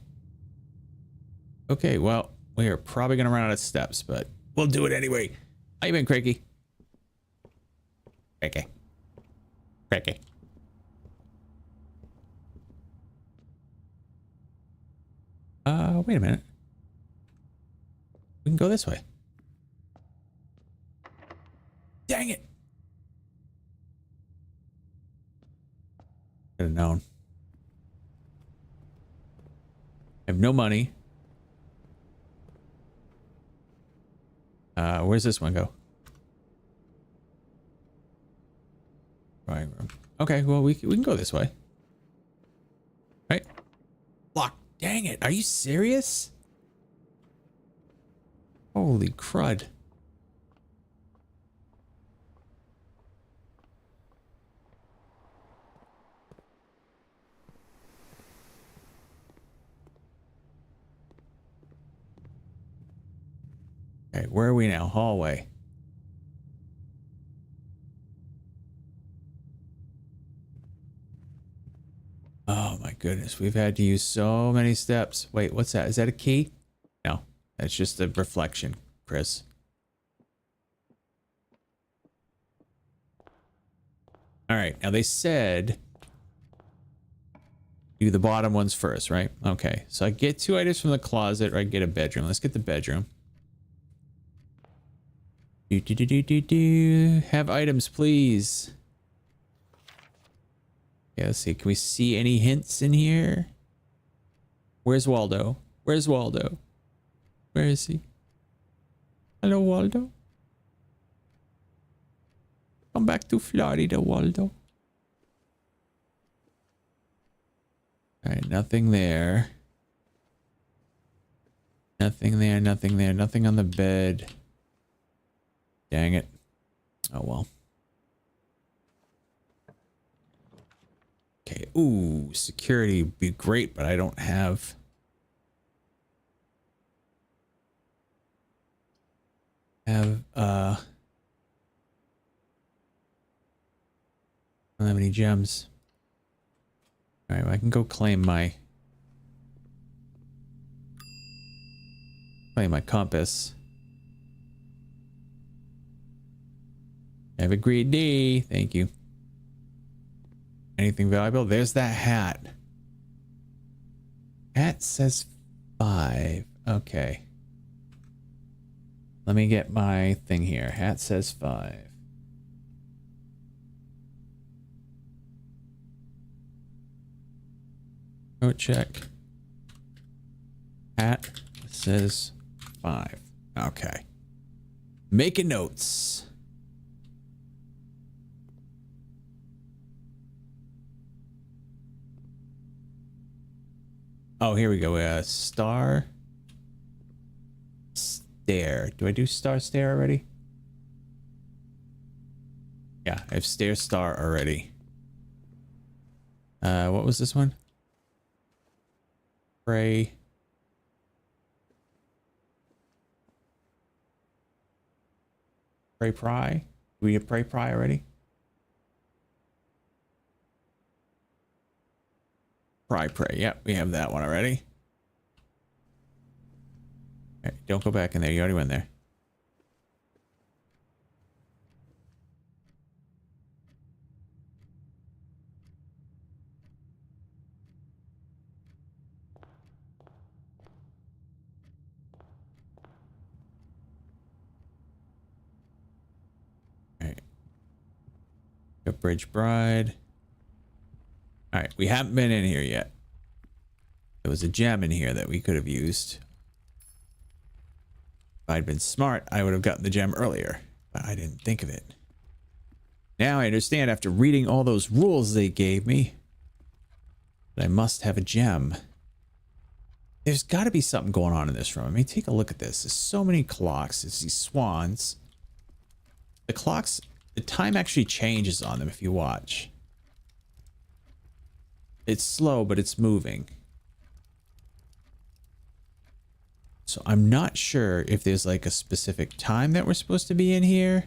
Okay, well, we are probably going to run out of steps, but we'll do it anyway. How you been, Crakey? Crakey. Crakey. Wait a minute. We can go this way. Dang it. Could have known. I have no money. Where's this one go? Right room. Okay, well we can go this way. Right? Lock. Dang it. Are you serious? Holy crud. Okay, where are we now? Hallway. Oh my goodness, we've had to use so many steps. Wait, what's that? Is that a key? No, that's just a reflection, Chris. All right, now they said do the bottom ones first, right? Okay, so I get 2 items from the closet, or I get a bedroom. Let's get the bedroom. Have items, please. Yeah, let's see. Can we see any hints in here? Where's Waldo? Where's Waldo? Where is he? Hello, Waldo. Come back to Florida, Waldo. All right, nothing there. Nothing there, nothing there, nothing on the bed. Dang it. Oh, well. Okay, ooh, security would be great, but I don't have... I don't have any gems. All right, well, I can go claim my compass. Have a great day. Thank you. Anything valuable? There's that hat. Hat says 5. Okay. Let me get my thing here. Hat says 5. Note check. Hat says 5. Okay. Making notes. Oh, here we go. Star. Stare. Do I do star stare already? Yeah, I have stare star already. What was this one? Pray. Pray pry. Do we have pray pry already? Pry pray. Yep, we have that one already. All right, don't go back in there. You already went there. All right. Got Bridge Bride. All right, we haven't been in here yet. There was a gem in here that we could have used. If I'd been smart, I would have gotten the gem earlier, but I didn't think of it. Now I understand after reading all those rules they gave me that I must have a gem. There's got to be something going on in this room. I mean, take a look at this. There's so many clocks. There's these swans. The clocks, the time actually changes on them if you watch. It's slow, but it's moving. So I'm not sure if there's like a specific time that we're supposed to be in here.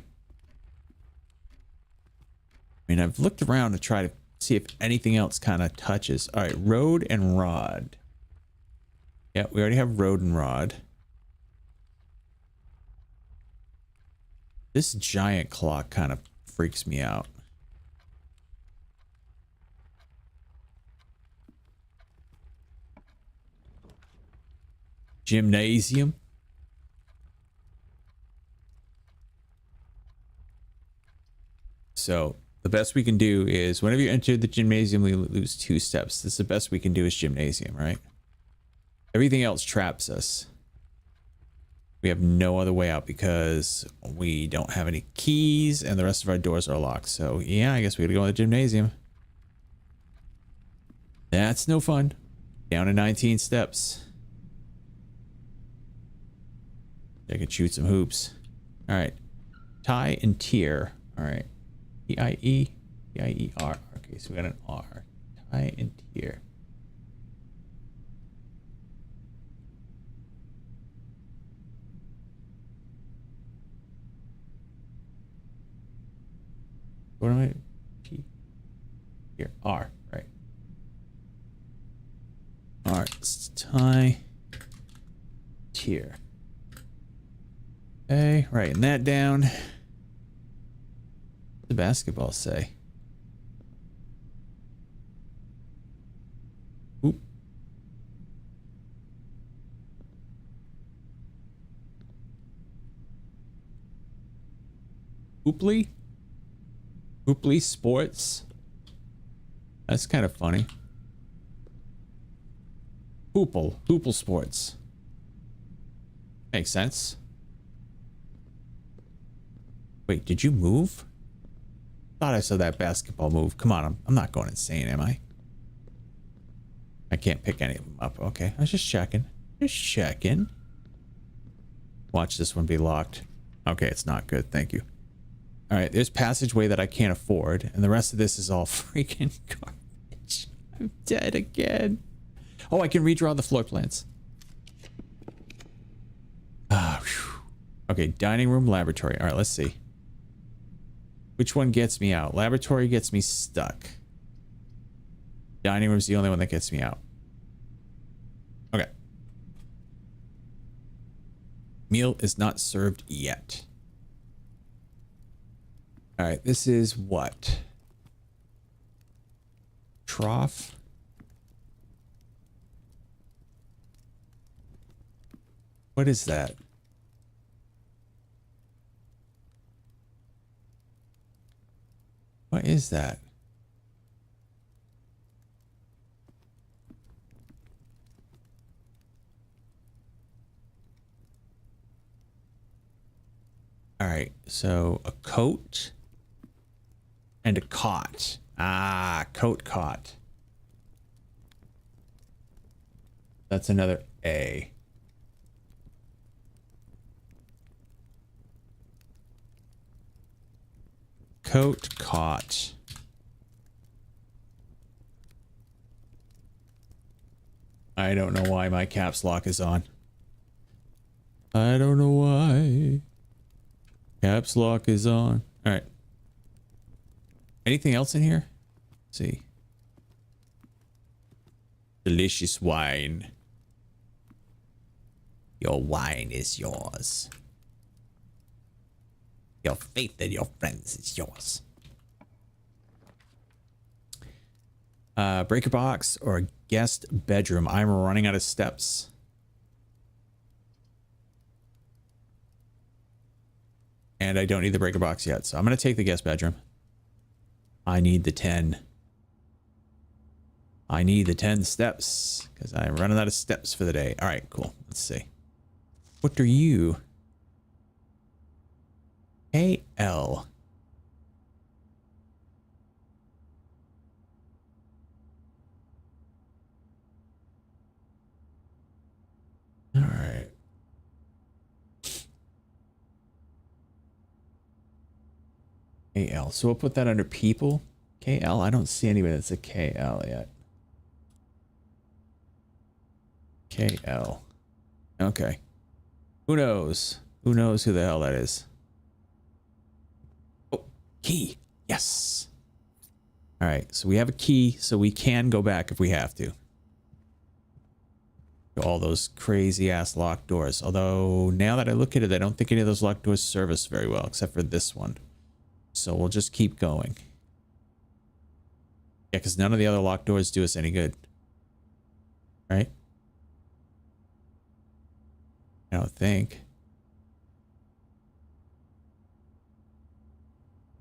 I mean, I've looked around to try to see if anything else kind of touches. All right, road and rod. Yeah, we already have road and rod. This giant clock kind of freaks me out. Gymnasium. So the best we can do is whenever you enter the gymnasium, we lose 2 steps. This is the best we can do is gymnasium, right? Everything else traps us. We have no other way out because we don't have any keys and the rest of our doors are locked. So yeah, I guess we gotta go to the gymnasium. That's no fun. Down to 19 steps. I could shoot some hoops. All right. Tie and tier. All right. T-I-E. T-I-E-R. Okay, so we got an R. Tie and tier. What am I? T. Here. R. Right. Let's tie tier. Okay, writing that down. What does the basketball say? Oop. Hooply? Hooply Sports? That's kind of funny. Hoople Sports. Makes sense. Wait, did you move? Thought I saw that basketball move. Come on, I'm not going insane, am I? I can't pick any of them up. Okay, I was just checking. Just checking. Watch this one be locked. Okay, it's not good. Thank you. All right, there's passageway that I can't afford, and the rest of this is all freaking garbage. I'm dead again. Oh, I can redraw the floor plans. Ah, whew. Okay, dining room, laboratory. All right, let's see. Which one gets me out? Laboratory gets me stuck. Dining room's the only one that gets me out. Okay. Meal is not served yet. All right, this is what? Trough. What is that? What is that? All right, so a coat and a cot. Ah, coat cot. That's another A. Coat cot. I don't know why my caps lock is on. I don't know why. Caps lock is on. All right. Anything else in here? Let's see. Delicious wine. Your wine is yours. Your faith in your friends is yours. Breaker box or guest bedroom. I'm running out of steps. And I don't need the breaker box yet, so I'm going to take the guest bedroom. I need the 10. I need the 10 steps because I'm running out of steps for the day. All right, cool. Let's see. What are you? AL. All right. KL. So we'll put that under people. KL. I don't see anybody that's a KL yet. KL. Okay. Who knows? Who knows who the hell that is? Oh, key. Yes. All right. So we have a key, so we can go back if we have to. All those crazy ass locked doors. Although now that I look at it, I don't think any of those locked doors serve us very well, except for this one. So we'll just keep going. Yeah, because none of the other locked doors do us any good. Right? I don't think.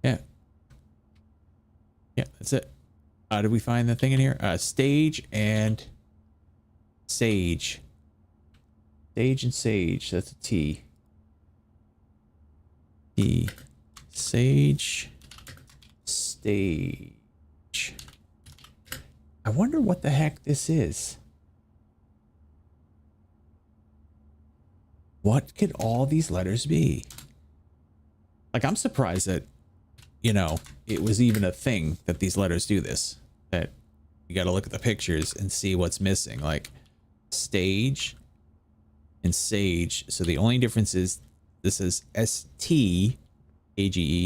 Yeah. Yeah, that's it. Did we find the thing in here? Stage and sage. Sage and sage. That's a T. T. Sage. Stage. I wonder what the heck this is. What could all these letters be? Like, I'm surprised that, you know, it was even a thing that these letters do this. That you got to look at the pictures and see what's missing. Like, stage and sage. So the only difference is this is S-T-A-G-E.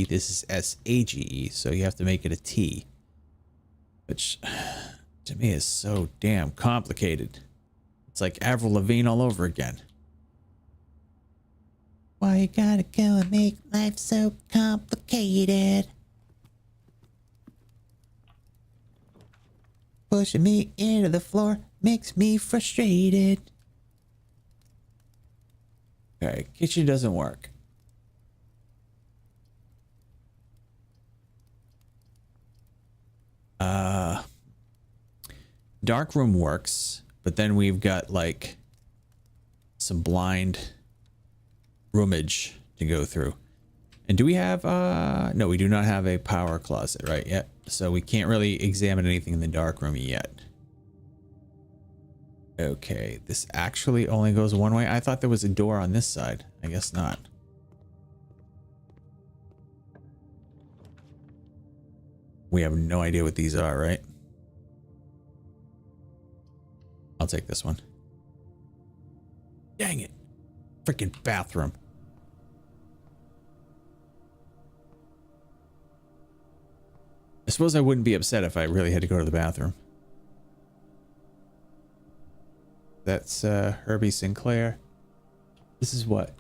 This is S-A-G-E. So you have to make it a T. Which, to me, is so damn complicated. It's like Avril Lavigne all over again. Why you gotta go and make life so complicated? Pushing me into the floor makes me frustrated. Okay, kitchen doesn't work. Dark room works, but then we've got like some blind roomage to go through. And do we have no, we do not have a power closet right yet, so we can't really examine anything in the dark room yet. Okay, this actually only goes one way. I thought there was a door on this side. I guess not. We have no idea what these are, right? I'll take this one. Dang it. Freaking bathroom. I suppose I wouldn't be upset if I really had to go to the bathroom. That's Herbie Sinclair. This is what?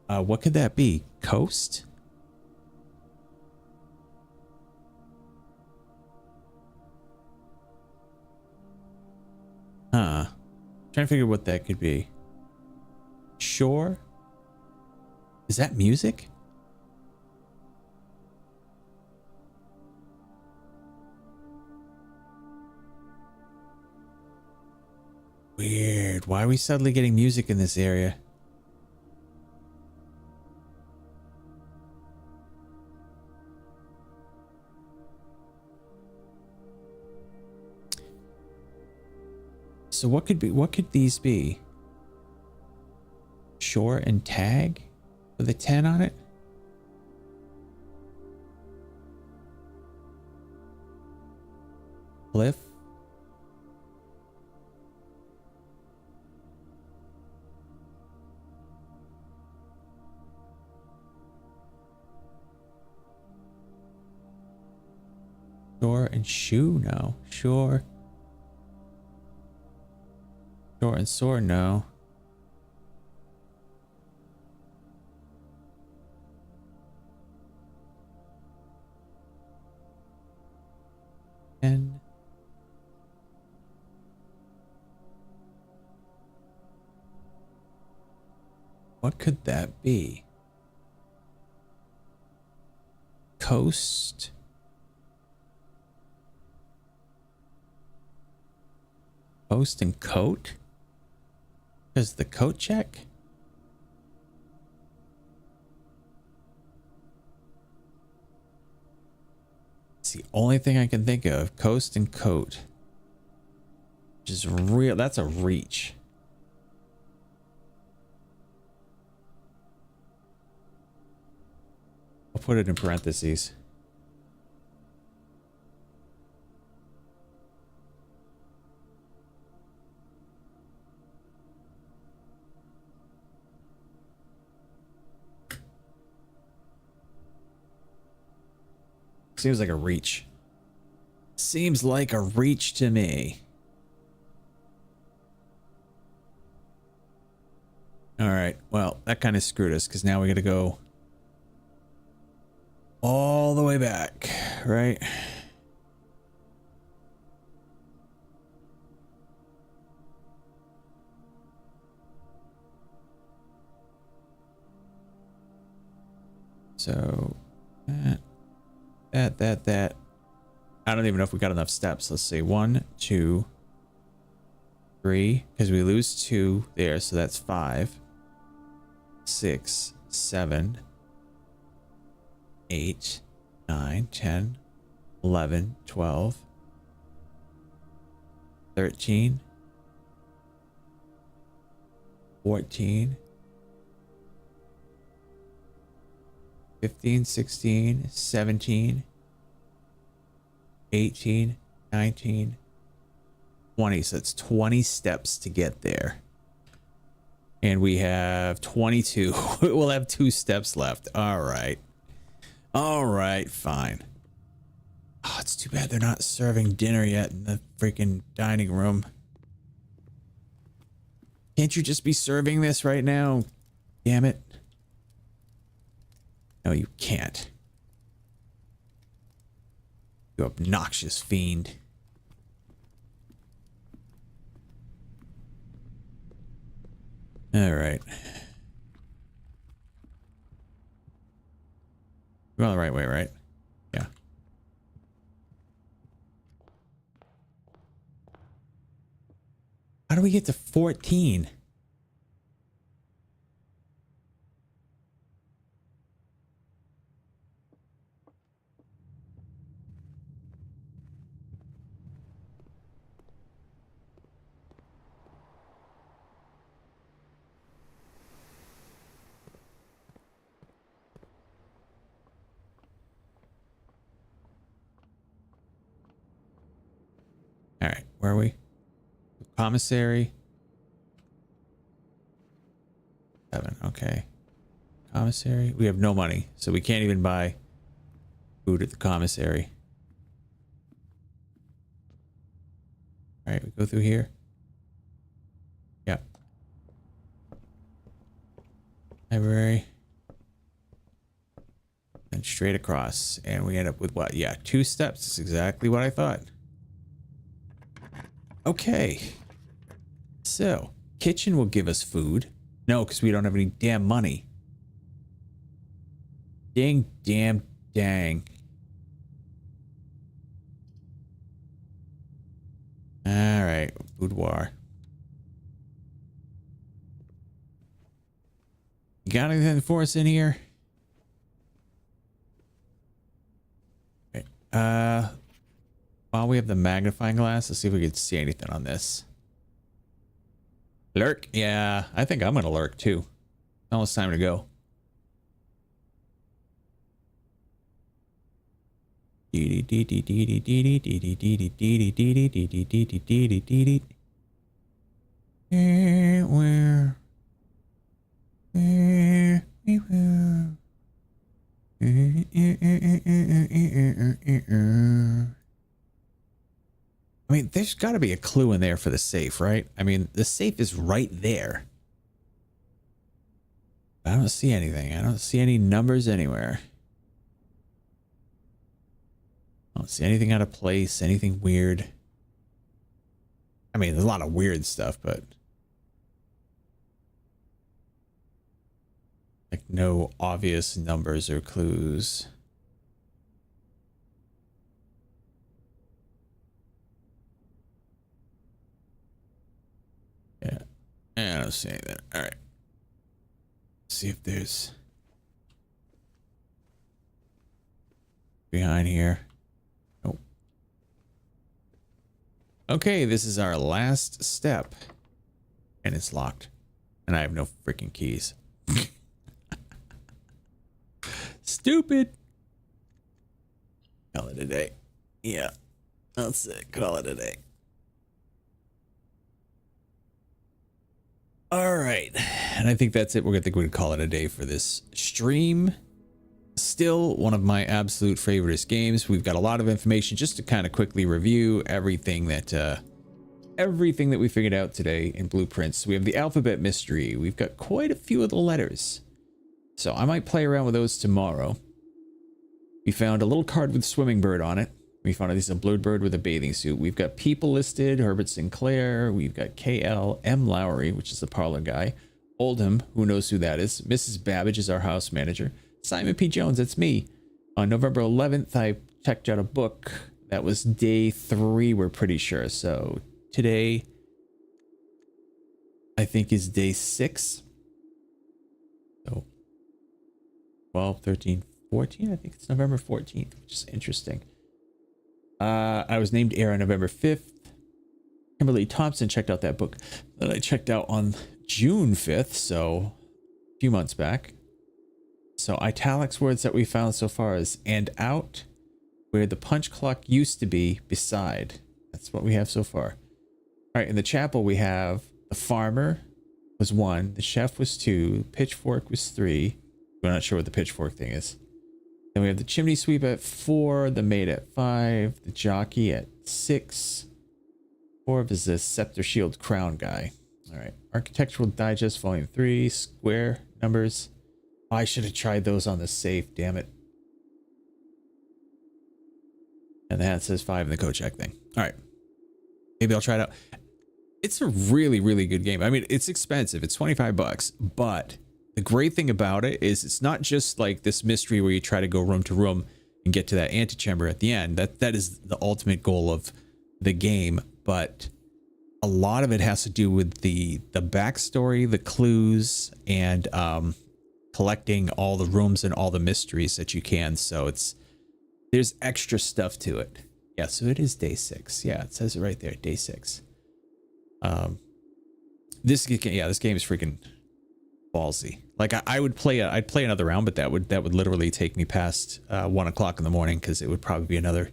What could that be? Coast? Huh. Trying to figure what that could be. Shore? Is that music? Weird. Why are we suddenly getting music in this area? So what could these be? Shore and tag with a 10 on it? Cliff? Shore and shoe? No. Shore. Shore and sword? No. And what could that be? Coast? Coast and coat? Does the coat check? It's the only thing I can think of. Coast and coat. Which is real. That's a reach. I'll put it in parentheses. Seems like a reach. Seems like a reach to me. All right. Well, that kind of screwed us because now we got to go all the way back, right? So that. I don't even know if we got enough steps. Let's see. 1, 2, 3, because we lose 2 there, so that's 5, 6, 7, 8, 9, 10, 11, 12, 13, 14, 15, 16, 17, 18, 19, 20. So it's 20 steps to get there. And we have 22. We'll have 2 steps left. All right. All right, fine. Oh, it's too bad they're not serving dinner yet in the freaking dining room. Can't you just be serving this right now? Damn it. No, you can't. You obnoxious fiend. All right. We're on the right way, right? Yeah. How do we get to 14? All right, where are we? Commissary. 7, okay. Commissary. We have no money, so we can't even buy food at the commissary. All right, we go through here. Yeah. Library. And straight across. And we end up with what? Yeah, 2 steps. That's exactly what I thought. Okay. So, kitchen will give us food. No, because we don't have any damn money. Ding, damn, dang. All right, boudoir. You got anything for us in here? Okay. While we have the magnifying glass, let's see if we can see anything on this. Lurk? Yeah, I think I'm gonna lurk too. Almost time to go. I mean, there's got to be a clue in there for the safe, right? I mean, the safe is right there. I don't see anything. I don't see any numbers anywhere. I don't see anything out of place, anything weird. I mean, there's a lot of weird stuff, but like no obvious numbers or clues. Yeah, I don't see anything. All right. See if there's behind here. Nope. Okay, this is our last step. And it's locked. And I have no freaking keys. Stupid. Call it a day. Yeah. That's it. Call it a day. All right. And I think that's it. We're going to call it a day for this stream. Still one of my absolute favorite games. We've got a lot of information just to kind of quickly review everything that we figured out today in Blueprints. We have the alphabet mystery. We've got quite a few of the letters. So I might play around with those tomorrow. We found a little card with swimming bird on it. We found this is a blurred bird with a bathing suit. We've got people listed, Herbert Sinclair. We've got KL, M. Lowry, which is the parlor guy. Oldham, who knows who that is. Mrs. Babbage is our house manager. Simon P. Jones, that's me. On November 11th, I checked out a book. That was day 3, we're pretty sure. So today, I think, is day 6. So 12, 13, 14. I think it's November 14th, which is interesting. I was named heir on November 5th. Kimberly Thompson checked out that book that I checked out on June 5th, so a few months back. So italics words that we found so far is and out, where the punch clock used to be, beside. That's what we have so far. All right, in the chapel we have the farmer was 1, the chef was 2, pitchfork was 3. We're not sure what the pitchfork thing is. Then we have the chimney sweep at 4, the maid at 5, the jockey at 6. 4 is the scepter shield crown guy. All right. Architectural Digest Volume 3, square numbers. Oh, I should have tried those on the safe, damn it. And the hat says 5 in the code check thing. All right. Maybe I'll try it out. It's a really, really good game. I mean, it's expensive. It's 25 bucks, but the great thing about it is it's not just like this mystery where you try to go room to room and get to that antechamber at the end. That is the ultimate goal of the game, but a lot of it has to do with the backstory, the clues, and collecting all the rooms and all the mysteries that you can. So there's extra stuff to it. Yeah, so it is day 6. Yeah, it says it right there, day 6. This game is freaking ballsy. Like I'd play another round, but that would literally take me past 1 o'clock in the morning, because it would probably be another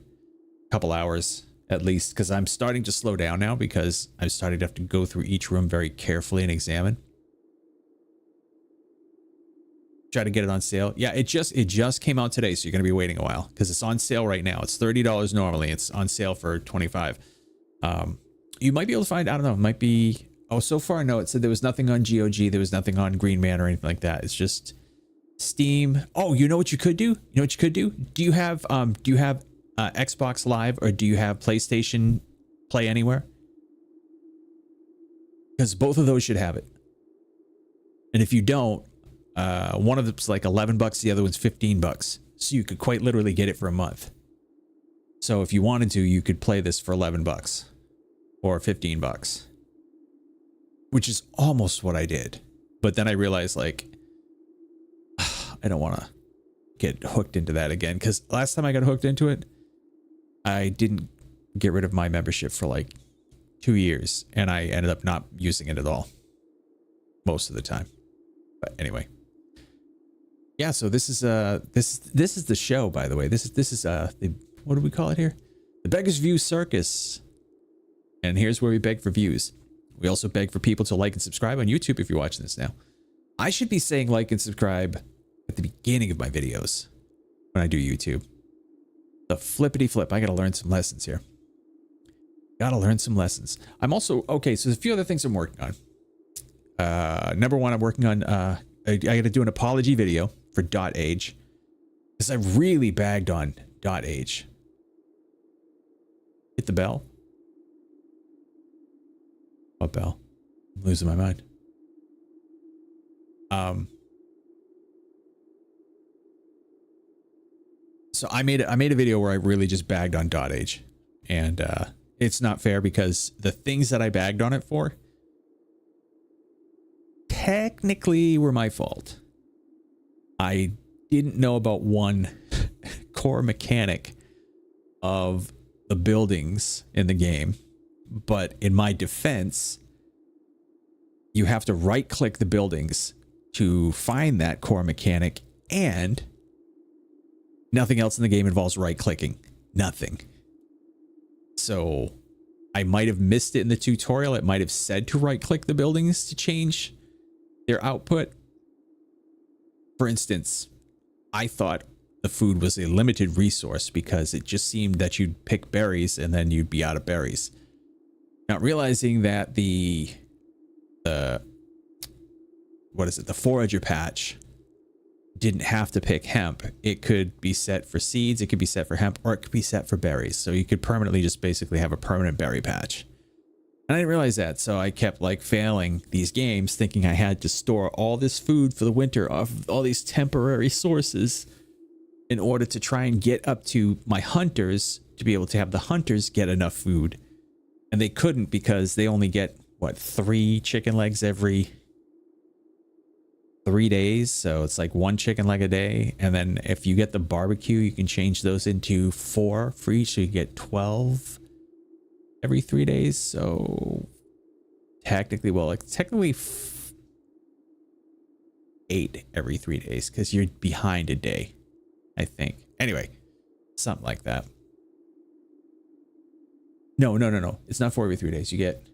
couple hours at least, because I'm starting to slow down now because I'm starting to have to go through each room very carefully and examine. Try to get it on sale. Yeah, it just came out today, so you're gonna be waiting a while because it's on sale right now. It's $30 normally. It's on sale for $25. You might be able to find, I don't know, it might be, oh, so far no, it said there was nothing on GOG, there was nothing on Green Man or anything like that. It's just Steam. Oh, you know what you could do? You know what you could do? Do you have Xbox Live, or do you have PlayStation Play Anywhere? Because both of those should have it. And if you don't, one of them's like 11 bucks, the other one's 15 bucks. So you could quite literally get it for a month. So if you wanted to, you could play this for 11 bucks or 15 bucks, which is almost what I did. But then I realized, like, I don't want to get hooked into that again, because last time I got hooked into it, I didn't get rid of my membership for like 2 years, and I ended up not using it at all most of the time. But anyway, yeah. So this is the show, by the way. This is the, what do we call it here? The Beggar's View Circus. And here's where we beg for views. We also beg for people to like and subscribe on YouTube if you're watching this now. I should be saying like and subscribe at the beginning of my videos when I do YouTube. The flippity flip. I got to learn some lessons here. Got to learn some lessons. I'm also, okay, so there's a few other things I'm working on. Number one, I'm working on, I got to do an apology video for .age, because I really bagged on .age. Hit the bell. What bell? I'm losing my mind. So I made a video where I really just bagged on .age, and it's not fair because the things that I bagged on it for technically were my fault. I didn't know about one core mechanic of the buildings in the game. But in my defense, you have to right click the buildings to find that core mechanic, and nothing else in the game involves right clicking. Nothing. So I might have missed it in the tutorial. It might have said to right click the buildings to change their output. For instance, I thought the food was a limited resource because it just seemed that you'd pick berries and then you'd be out of berries. Not realizing that the forager patch didn't have to pick hemp. It could be set for seeds, it could be set for hemp, or it could be set for berries. So you could permanently just basically have a permanent berry patch. And I didn't realize that, so I kept like failing these games, thinking I had to store all this food for the winter off of all these temporary sources in order to try and get up to my hunters, to be able to have the hunters get enough food. And they couldn't, because they only get, what, 3 chicken legs every 3 days. So it's like 1 chicken leg a day. And then if you get the barbecue, you can change those into 4 for each. So you get 12 every 3 days. So technically, well, like technically 8 every 3 days, because you're behind a day, I think. Anyway, something like that. No. It's not 4 every 3 days. You get,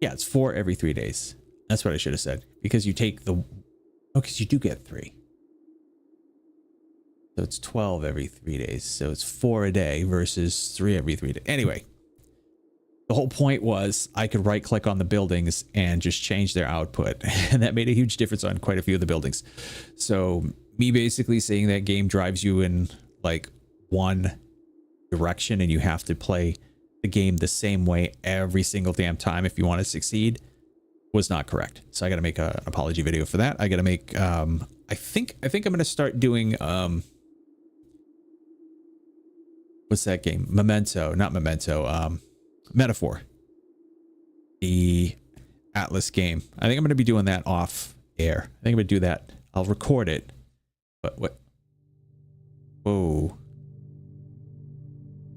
yeah, it's 4 every 3 days. That's what I should have said, because you take the, oh, because you do get 3. So it's 12 every 3 days. So it's 4 a day versus 3 every 3 days. Anyway, the whole point was I could right click on the buildings and just change their output. And that made a huge difference on quite a few of the buildings. So me basically saying that game drives you in like one direction and you have to play the game the same way every single damn time if you want to succeed was not correct. So I got to make an apology video for that. I got to make, I think I'm going to start doing, what's that game? Not Memento, Metaphor. The Atlas game. I think I'm going to be doing that off air. I think I'm going to do that. I'll record it. But what? Whoa.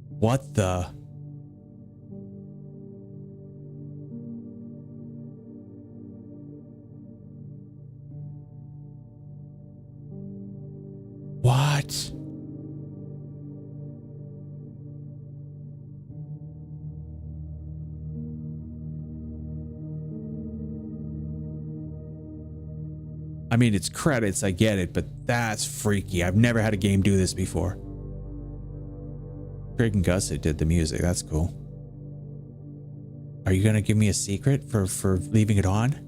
What the? What? I mean, it's credits, I get it, but that's freaky. I've never had a game do this before. Craig and Gus did the music. That's cool. Are you gonna give me a secret for leaving it on?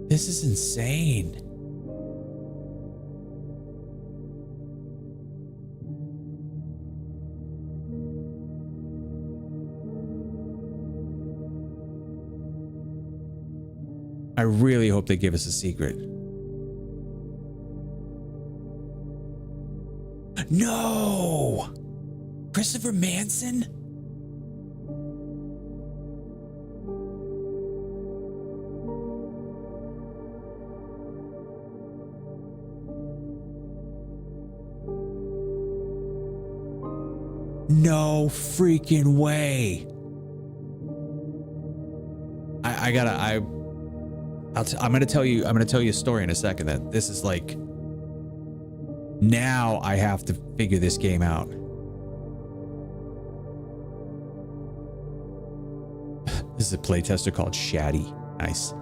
This is insane. I really hope they give us a secret. No! Christopher Manson? No freaking way. I'm gonna tell you a story in a second that this is like, now I have to figure this game out. This is a playtester called Shaddy. Nice.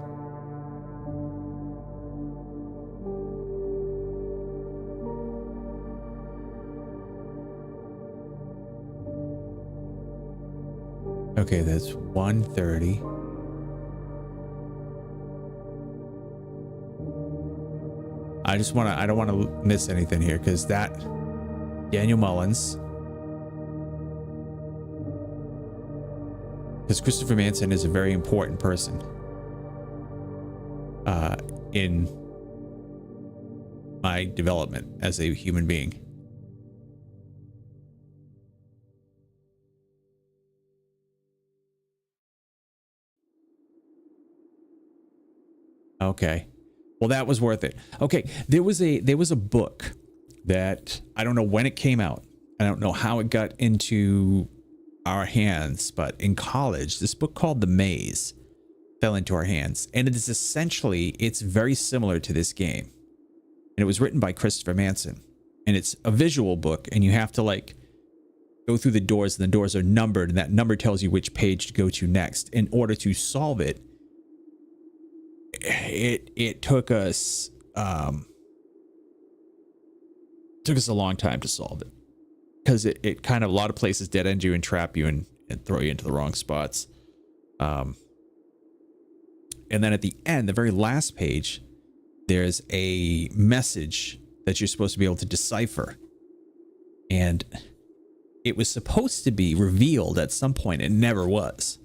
Okay, that's 1:30. I don't want to miss anything here, because that Daniel Mullins, because Christopher Manson is a very important person in my development as a human being. Okay. Well, that was worth it. Okay, there was a book that I don't know when it came out. I don't know how it got into our hands, but in college, this book called The Maze fell into our hands, and it is essentially, it's very similar to this game. And it was written by Christopher Manson, and it's a visual book, and you have to like go through the doors, and the doors are numbered, and that number tells you which page to go to next. In order to solve it, it took us a long time to solve it, because it kind of, a lot of places dead end you and trap you and throw you into the wrong spots. And then at the end, the very last page, there's a message that you're supposed to be able to decipher, and it was supposed to be revealed at some point. It never was.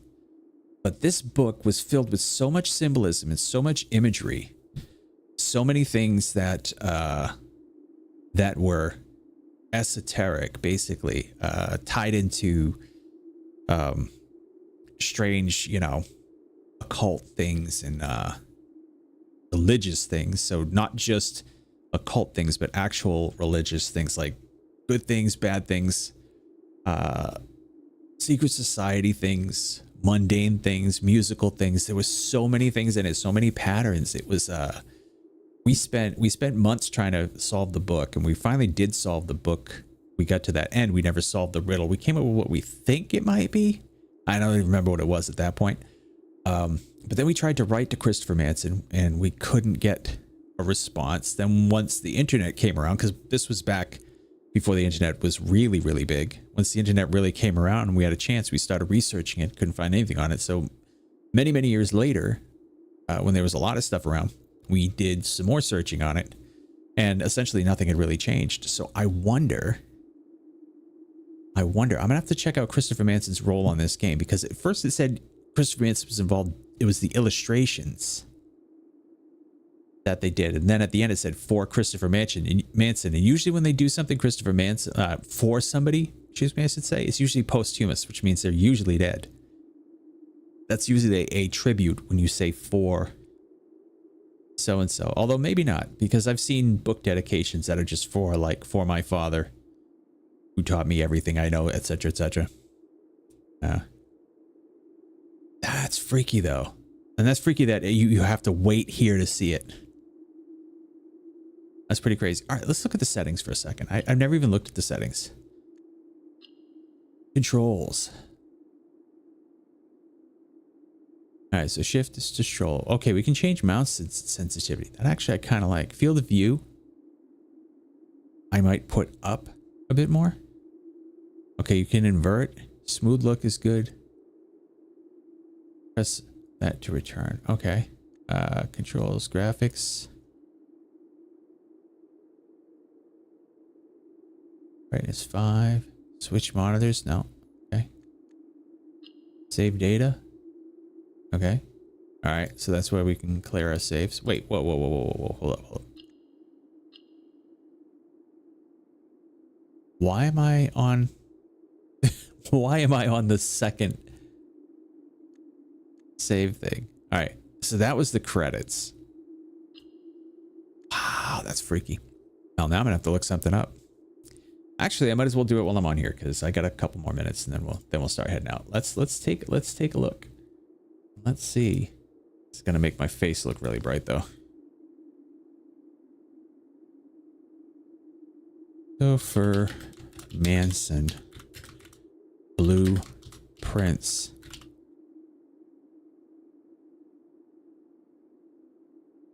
But this book was filled with so much symbolism and so much imagery, so many things that that were esoteric, basically, tied into strange, occult things and religious things. So not just occult things, but actual religious things, like good things, bad things, secret society things, mundane things, musical things. There was so many things in it, so many patterns. It was we spent months trying to solve the book, and we finally did solve the book. We got to that end. We never solved the riddle. We came up with what we think it might be. I don't even remember what it was at that point. But then we tried to write to Christopher Manson and we couldn't get a response. Then once the internet came around, because this was back before the internet was really, really big. Once the internet really came around and we had a chance, we started researching it, couldn't find anything on it. So many, many years later, when there was a lot of stuff around, we did some more searching on it and essentially nothing had really changed. So I wonder, I'm going to have to check out Christopher Manson's role on this game, because at first it said Christopher Manson was involved. It was the illustrations that they did. And then at the end it said for Christopher Manson. And usually when they do something Christopher Manson, for somebody, excuse me, I should say, it's usually posthumous, which means they're usually dead. That's usually a tribute when you say for so-and-so. Although maybe not, because I've seen book dedications that are just for, like, for my father, who taught me everything I know, etc., etc. That's freaky, though. And that's freaky that you have to wait here to see it. That's pretty crazy. All right, let's look at the settings for a second. I've never even looked at the settings. Controls. All right, so shift is to scroll. Okay, we can change mouse sensitivity. That actually I kind of like. Field of view, I might put up a bit more. Okay, you can invert. Smooth look is good. Press that to return. Okay. Controls, graphics. Brightness 5. Switch monitors. No. Okay. Save data. Okay. All right. So that's where we can clear our saves. Wait. Whoa. Hold up. Why am I on? Why am I on the second save thing? All right. So that was the credits. Wow, that's freaky. Well, now I'm gonna have to look something up. Actually, I might as well do it while I'm on here, because I got a couple more minutes, and then we'll start heading out. Let's take a look. Let's see. It's gonna make my face look really bright though. So for Manson blueprints.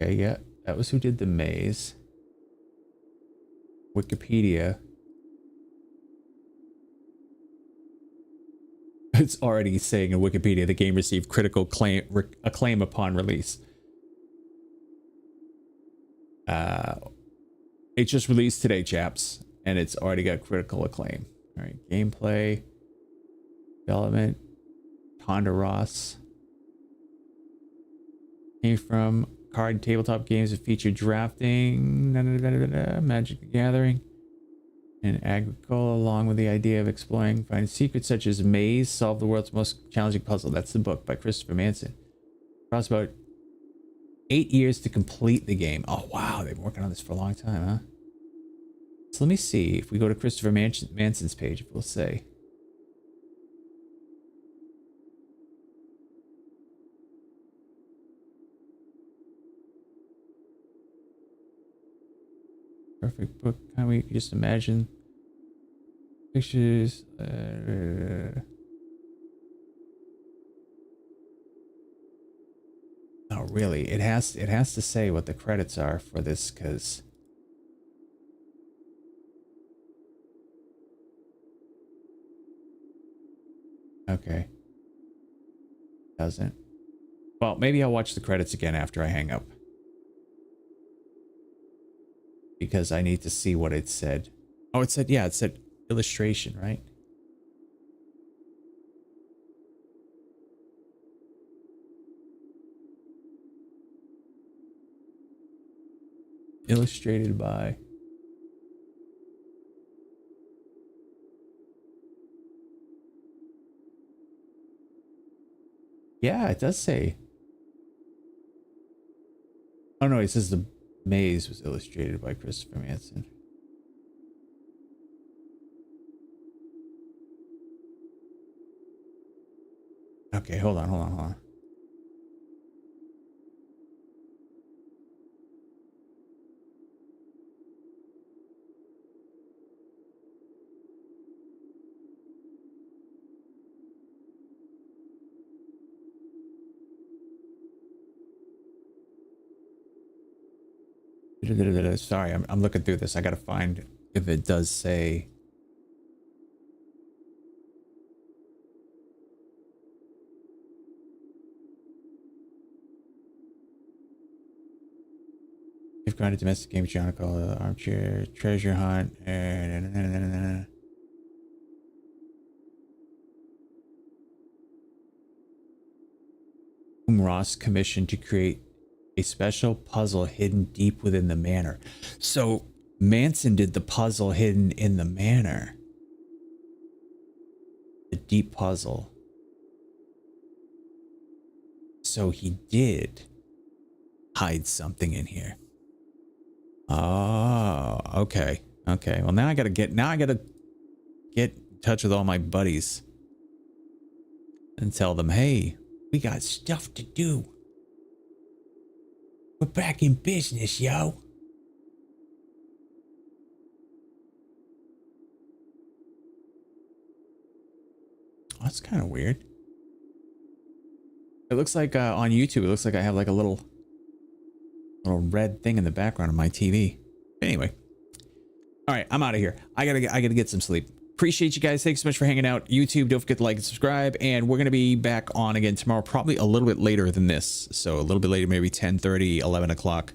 Okay, yeah, that was who did the maze. Wikipedia. It's already saying in Wikipedia the game received critical acclaim upon release. It just released today, chaps, and it's already got critical acclaim. All right, gameplay, development, Tonda Ross. Came from card tabletop games that feature drafting, Magic the Gathering, and Agricola, along with the idea of exploring, find secrets such as maze, solve the world's most challenging puzzle. That's the book by Christopher Manson. It cost about 8 years to complete the game. Oh wow, they've been working on this for a long time, huh? So let me see if we go to Christopher Manson's page, we'll say. Perfect book. Can we just imagine pictures? Oh, really? It has to say what the credits are for this, because okay, doesn't. Well, maybe I'll watch the credits again after I hang up, because I need to see what it said. Oh, it said, yeah, it said illustration, right? Illustrated by. Yeah, it does say. Oh no, it says the maze was illustrated by Christopher Manson. Okay, hold on. Sorry, I'm looking through this. I gotta find if it does say. If granted domestic game genre called Armchair Treasure Hunt. Whom Ross commissioned to create a special puzzle hidden deep within the manor. So Manson did the puzzle hidden in the manor. The deep puzzle. So he did hide something in here. Oh, okay. Okay. Well, now I gotta get in touch with all my buddies and tell them, hey, we got stuff to do. We're back in business, yo. Oh, that's kind of weird. It looks like on YouTube, it looks like I have like a little red thing in the background of my TV. Anyway. All right, I'm out of here. I gotta get some sleep. Appreciate you guys. Thanks so much for hanging out. YouTube, don't forget to like and subscribe. And we're gonna be back on again tomorrow, probably a little bit later than this. So a little bit later, maybe 10:30, 11 o'clock,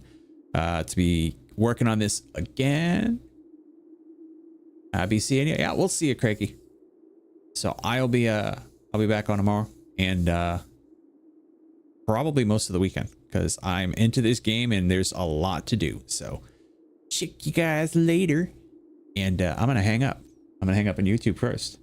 to be working on this again. I'll be seeing you. Yeah, we'll see you, Crakey. So I'll be back on tomorrow and probably most of the weekend because I'm into this game and there's a lot to do. So check you guys later. And I'm gonna hang up. I'm gonna hang up on YouTube first.